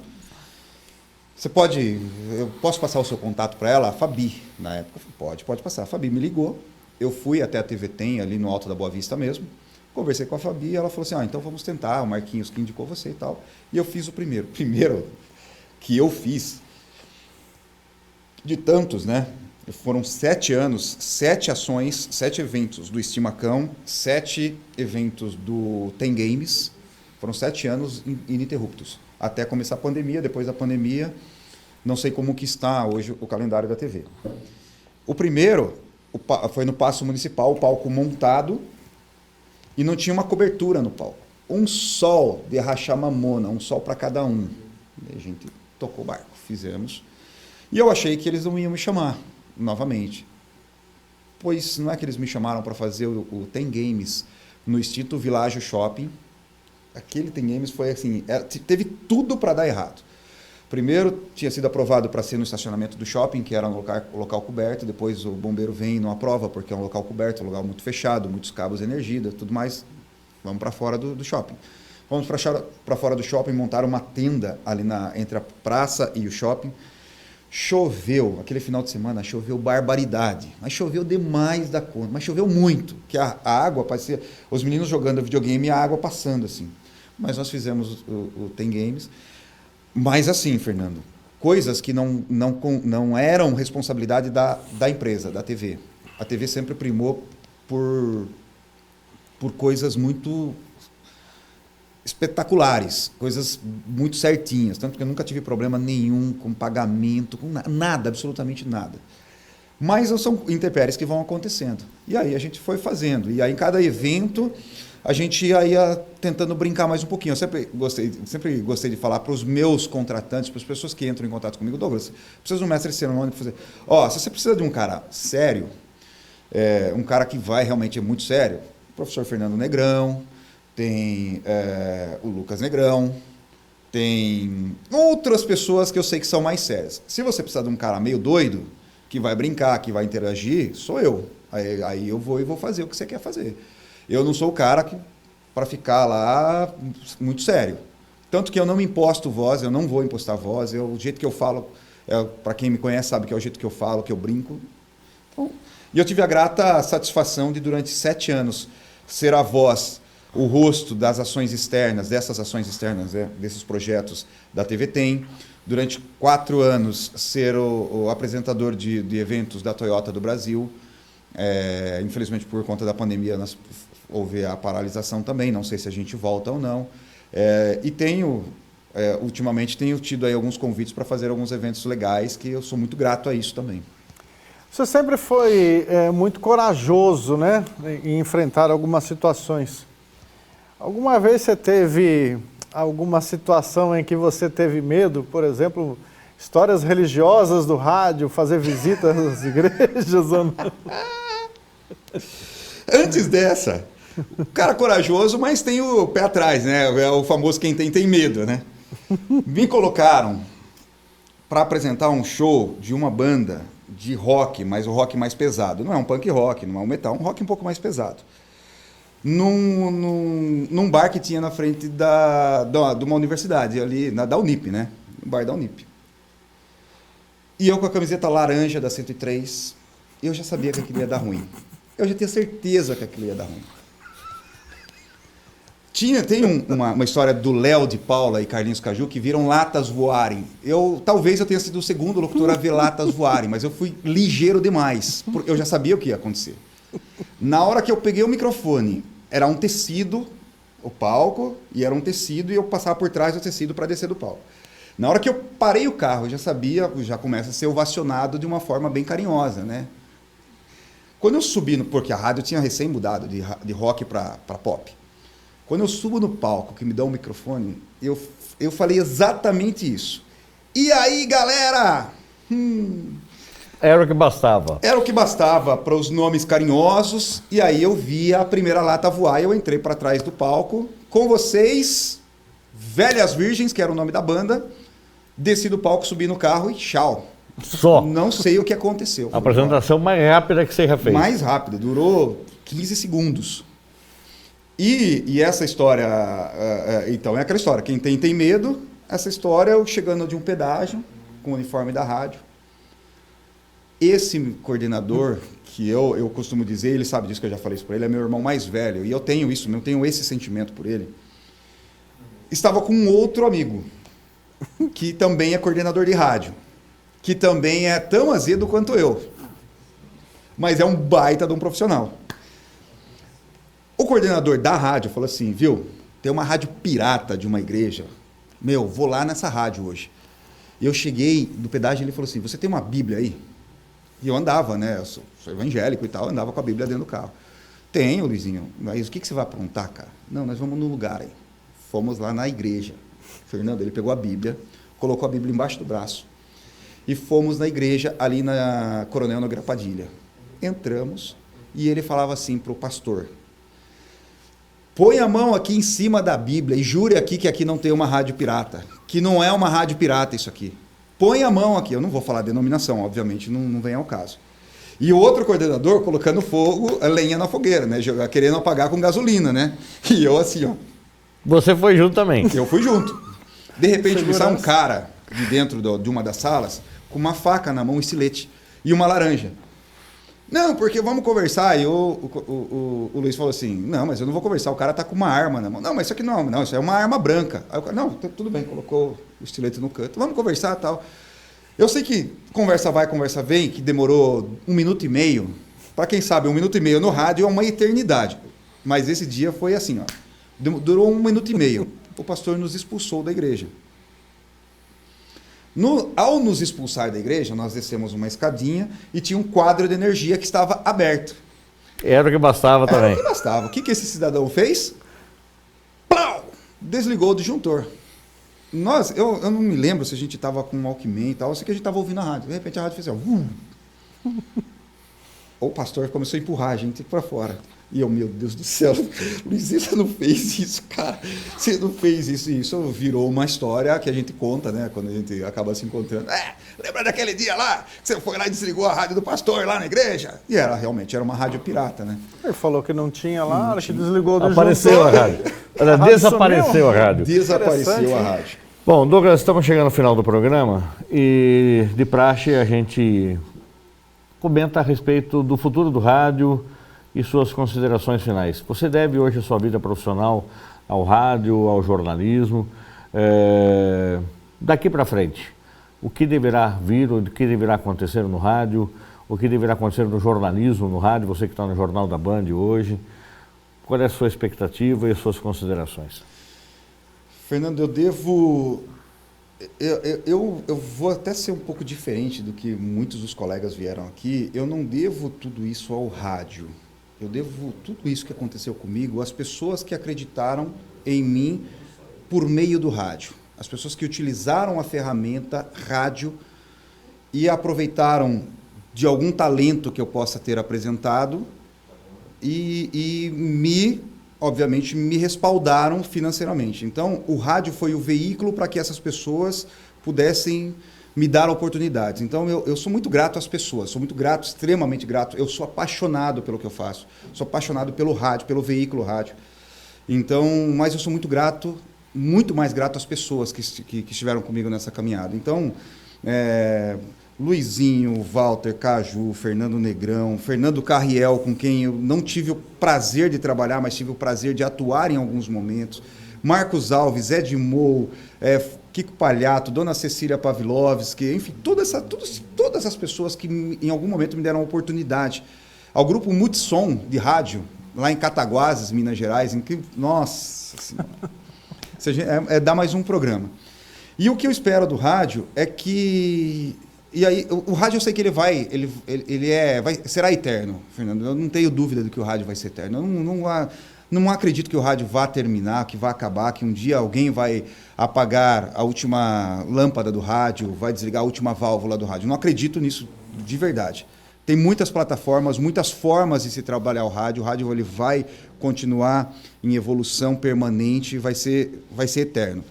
Eu posso passar o seu contato para ela? A Fabi, na época. Pode passar. A Fabi me ligou, eu fui até a TV Tem, ali no Alto da Boa Vista mesmo, conversei com a Fabi e ela falou assim, então vamos tentar, o Marquinhos que indicou você e tal. E eu fiz o primeiro. Primeiro que eu fiz, de tantos, né? Foram 7 anos, 7 ações, 7 eventos do Estimacão, 7 eventos do Tem Games. Foram 7 anos ininterruptos. Até começar a pandemia, depois da pandemia, não sei como que está hoje o calendário da TV. O primeiro foi no Paço Municipal, o palco montado, e não tinha uma cobertura no palco. Um sol de rachar mamona, um sol para cada um. E a gente tocou o barco, fizemos. E eu achei que eles não iam me chamar novamente. Pois não é que eles me chamaram para fazer o Tem Games no Instituto Világio Shopping. Aquele Tem Games foi assim, teve tudo para dar errado. Primeiro, tinha sido aprovado para ser no estacionamento do shopping, que era um local coberto. Depois o bombeiro vem e não aprova, porque é um local coberto, um local muito fechado, muitos cabos de energia, tudo mais. Vamos para fora do shopping. Vamos para fora do shopping, montaram uma tenda ali entre a praça e o shopping. Choveu, aquele final de semana choveu barbaridade, mas choveu demais da conta, mas choveu muito, que a água parecia, os meninos jogando videogame e a água passando assim. Mas nós fizemos o Tem Games, mas assim, Fernando, coisas que não eram responsabilidade da empresa, da TV. A TV sempre primou por coisas muito espetaculares, coisas muito certinhas, tanto que eu nunca tive problema nenhum com pagamento, com nada, absolutamente nada. Mas são intempéries que vão acontecendo. E aí a gente foi fazendo. E aí em cada evento a gente ia tentando brincar mais um pouquinho. Eu sempre gostei de falar para os meus contratantes, para as pessoas que entram em contato comigo, Douglas, precisa de um mestre de cerimônia para fazer. Se você precisa de um cara sério, um cara que vai realmente muito sério, o professor Fernando Negrão, tem o Lucas Negrão, tem outras pessoas que eu sei que são mais sérias. Se você precisar de um cara meio doido, que vai brincar, que vai interagir, sou eu. Aí eu vou e vou fazer o que você quer fazer. Eu não sou o cara para ficar lá muito sério. Tanto que eu não me imposto voz, eu não vou impostar voz, o jeito que eu falo, para quem me conhece sabe que é o jeito que eu falo, que eu brinco. Então, e eu tive a grata satisfação de, durante 7 anos, ser a voz, o rosto das ações externas, dessas ações externas, desses projetos da TV Tem. Durante 4 anos, ser o apresentador de eventos da Toyota do Brasil. Infelizmente, por conta da pandemia, houve a paralisação também, não sei se a gente volta ou não. E ultimamente, tenho tido aí alguns convites para fazer alguns eventos legais, que eu sou muito grato a isso também. Você sempre foi muito corajoso, né, em enfrentar algumas situações. Alguma vez você teve alguma situação em que você teve medo, por exemplo, histórias religiosas do rádio, fazer visitas às igrejas? Ou não? Antes dessa, o cara corajoso, mas tem o pé atrás, né? É o famoso quem tem medo, né? Me colocaram para apresentar um show de uma banda de rock, mas o rock mais pesado. Não é um punk rock, não é um metal, um rock um pouco mais pesado. Num bar que tinha na frente de uma universidade, ali, da Unip, né? No bar da Unip. E eu com a camiseta laranja da 103, eu já sabia que aquilo ia dar ruim. Eu já tinha certeza que aquilo ia dar ruim. Tem uma história do Léo de Paula e Carlinhos Caju que viram latas voarem. Talvez eu tenha sido o segundo locutor a ver latas voarem, mas eu fui ligeiro demais, porque eu já sabia o que ia acontecer. Na hora que eu peguei o microfone, era um tecido, o palco, e era um tecido, e eu passava por trás do tecido para descer do palco. Na hora que eu parei o carro, eu já sabia, já começa a ser ovacionado de uma forma bem carinhosa, né? Quando eu subi, porque a rádio tinha recém mudado de rock para pop. Quando eu subo no palco, que me dá um microfone, eu falei exatamente isso. E aí, galera? Era o que bastava. Era o que bastava para os nomes carinhosos. E aí eu vi a primeira lata voar e eu entrei para trás do palco. Com vocês, Velhas Virgens, que era o nome da banda. Desci do palco, subi no carro e tchau. Só. Não sei o que aconteceu. A apresentação mais rápida que você já fez. Mais rápida, durou 15 segundos. E essa história, então, é aquela história. Quem tem medo, essa história, eu chegando de um pedágio, com o uniforme da rádio. Esse coordenador, que eu costumo dizer, ele sabe disso que eu já falei isso para ele, é meu irmão mais velho, e eu tenho esse sentimento por ele. Estava com um outro amigo, que também é coordenador de rádio, que também é tão azedo quanto eu, mas é um baita de um profissional. O coordenador da rádio falou assim, viu, tem uma rádio pirata de uma igreja, vou lá nessa rádio hoje. E eu cheguei no pedágio e ele falou assim, você tem uma Bíblia aí? E eu andava, né? Eu sou evangélico e tal, andava com a Bíblia dentro do carro. Tenho, Luizinho, mas o que você vai aprontar, cara? Não, nós vamos num lugar aí. Fomos lá na igreja. Fernando, ele pegou a Bíblia, colocou a Bíblia embaixo do braço e fomos na igreja ali na Coronel Nogueira Padilha. Entramos e ele falava assim para o pastor, põe a mão aqui em cima da Bíblia e jure aqui que aqui não tem uma rádio pirata, que não é uma rádio pirata isso aqui. Põe a mão aqui, eu não vou falar a denominação, obviamente, não vem ao caso. E o outro coordenador colocando fogo, lenha na fogueira, né? Querendo apagar com gasolina, né? E eu assim, ó. Você foi junto também? Eu fui junto. De repente, sai um cara de dentro de uma das salas com uma faca na mão, um estilete, e uma laranja. Não, porque vamos conversar. E o Luiz falou assim, não, mas eu não vou conversar, o cara tá com uma arma na mão. Não, mas isso aqui não, isso é uma arma branca. Aí o cara, não, tudo bem, colocou o estilete no canto, vamos conversar e tal. Eu sei que conversa vai, conversa vem, que demorou 1 minuto e meio. Para quem sabe, 1 minuto e meio no rádio é uma eternidade. Mas esse dia foi assim, ó, durou 1 minuto e meio. O pastor nos expulsou da igreja. Ao nos expulsar da igreja, nós descemos uma escadinha e tinha um quadro de energia que estava aberto. Era o que bastava também. Era o que bastava. O que esse cidadão fez? Plau! Desligou o disjuntor. Eu não me lembro se a gente estava com um Walkman e tal, eu sei que a gente estava ouvindo a rádio. De repente a rádio fez assim, ó. O pastor começou a empurrar a gente para fora. E eu, meu Deus do céu, Luiz, você não fez isso, cara. Você não fez isso. E isso virou uma história que a gente conta, né? Quando a gente acaba se encontrando. Lembra daquele dia lá que você foi lá e desligou a rádio do pastor lá na igreja? E realmente era uma rádio pirata, né? Ele falou que não tinha lá, acho que desligou do Apareceu a rádio. Desapareceu a rádio. Desapareceu a rádio. Bom, Douglas, estamos chegando ao final do programa e de praxe a gente comenta a respeito do futuro do rádio e suas considerações finais. Você deve hoje a sua vida profissional ao rádio, ao jornalismo. Daqui para frente, o que deverá vir, o que deverá acontecer no rádio, o que deverá acontecer no jornalismo, no rádio, você que está no Jornal da Band hoje, qual é a sua expectativa e as suas considerações? Fernando, eu vou até ser um pouco diferente do que muitos dos colegas vieram aqui. Eu não devo tudo isso ao rádio. Eu devo tudo isso que aconteceu comigo às pessoas que acreditaram em mim por meio do rádio. As pessoas que utilizaram a ferramenta rádio e aproveitaram de algum talento que eu possa ter apresentado e obviamente, me respaldaram financeiramente. Então, o rádio foi o veículo para que essas pessoas pudessem me dar oportunidades. Então, eu sou muito grato às pessoas, sou muito grato, extremamente grato. Eu sou apaixonado pelo que eu faço, sou apaixonado pelo rádio, pelo veículo rádio. Então, mas eu sou muito grato, muito mais grato às pessoas que estiveram comigo nessa caminhada. Então, Luizinho, Walter, Caju, Fernando Negrão, Fernando Carriel, com quem eu não tive o prazer de trabalhar, mas tive o prazer de atuar em alguns momentos, Marcos Alves, Edmou, Kiko Palhato, Dona Cecília Pavlovski, enfim, todas as pessoas que em algum momento me deram a oportunidade. Ao grupo Multissom de rádio, lá em Cataguases, Minas Gerais, em que, nossa senhora, dá mais um programa. E o que eu espero do rádio é que... E aí, o rádio eu sei que será eterno, Fernando. Eu não tenho dúvida de que o rádio vai ser eterno. Eu não acredito que o rádio vá terminar, que vá acabar, que um dia alguém vai apagar a última lâmpada do rádio, vai desligar a última válvula do rádio. Não acredito nisso de verdade. Tem muitas plataformas, muitas formas de se trabalhar o rádio ele vai continuar em evolução permanente, vai ser eterno.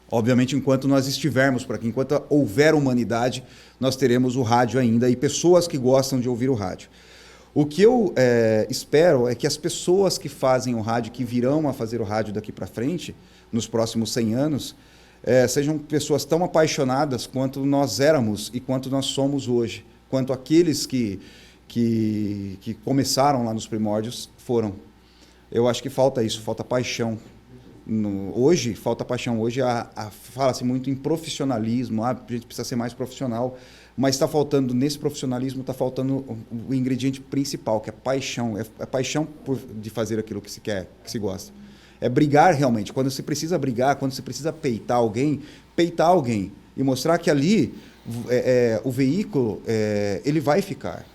Obviamente, enquanto nós estivermos por aqui, enquanto houver humanidade, nós teremos o rádio ainda e pessoas que gostam de ouvir o rádio. O que eu espero é que as pessoas que fazem o rádio, que virão a fazer o rádio daqui para frente, nos próximos 100 anos, sejam pessoas tão apaixonadas quanto nós éramos e quanto nós somos hoje, quanto aqueles que começaram lá nos primórdios foram. Eu acho que falta isso, falta paixão. Hoje, falta paixão. Hoje fala-se muito em profissionalismo, a gente precisa ser mais profissional, mas está faltando, nesse profissionalismo, está faltando o ingrediente principal, que é paixão. É paixão de fazer aquilo que se quer, que se gosta. É brigar realmente. Quando você precisa brigar, quando você precisa peitar alguém e mostrar que ali o veículo ele vai ficar,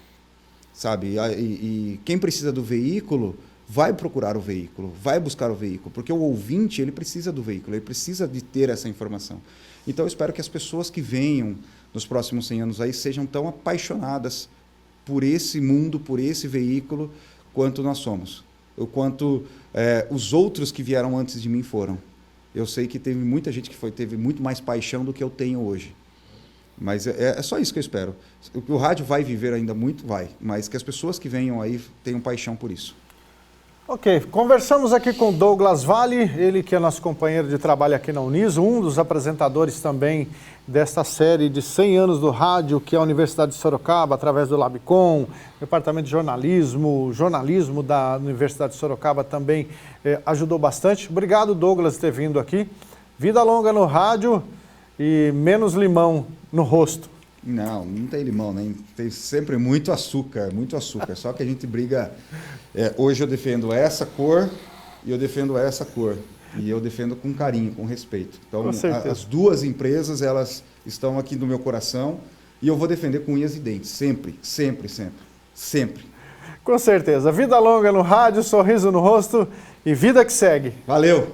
sabe? E quem precisa do veículo vai procurar o veículo, vai buscar o veículo, porque o ouvinte, ele precisa do veículo, ele precisa de ter essa informação. Então, eu espero que as pessoas que venham nos próximos 100 anos aí sejam tão apaixonadas por esse mundo, por esse veículo, quanto nós somos, quanto os outros que vieram antes de mim foram. Eu sei que teve muita gente que teve muito mais paixão do que eu tenho hoje. Mas é só isso que eu espero. O rádio vai viver ainda muito, vai, mas que as pessoas que venham aí tenham paixão por isso. Ok, conversamos aqui com Douglas Vale, ele que é nosso companheiro de trabalho aqui na Uniso, um dos apresentadores também desta série de 100 anos do rádio, que é a Universidade de Sorocaba, através do Labicom, Departamento de jornalismo da Universidade de Sorocaba também ajudou bastante. Obrigado, Douglas, por ter vindo aqui. Vida longa no rádio e menos limão no rosto. Não tem limão, né? Tem sempre muito açúcar. Só que a gente briga. Hoje eu defendo essa cor e eu defendo essa cor. E eu defendo com carinho, com respeito. Então, as duas empresas, elas estão aqui no meu coração e eu vou defender com unhas e dentes. Sempre. Com certeza. Vida longa no rádio, sorriso no rosto e vida que segue. Valeu!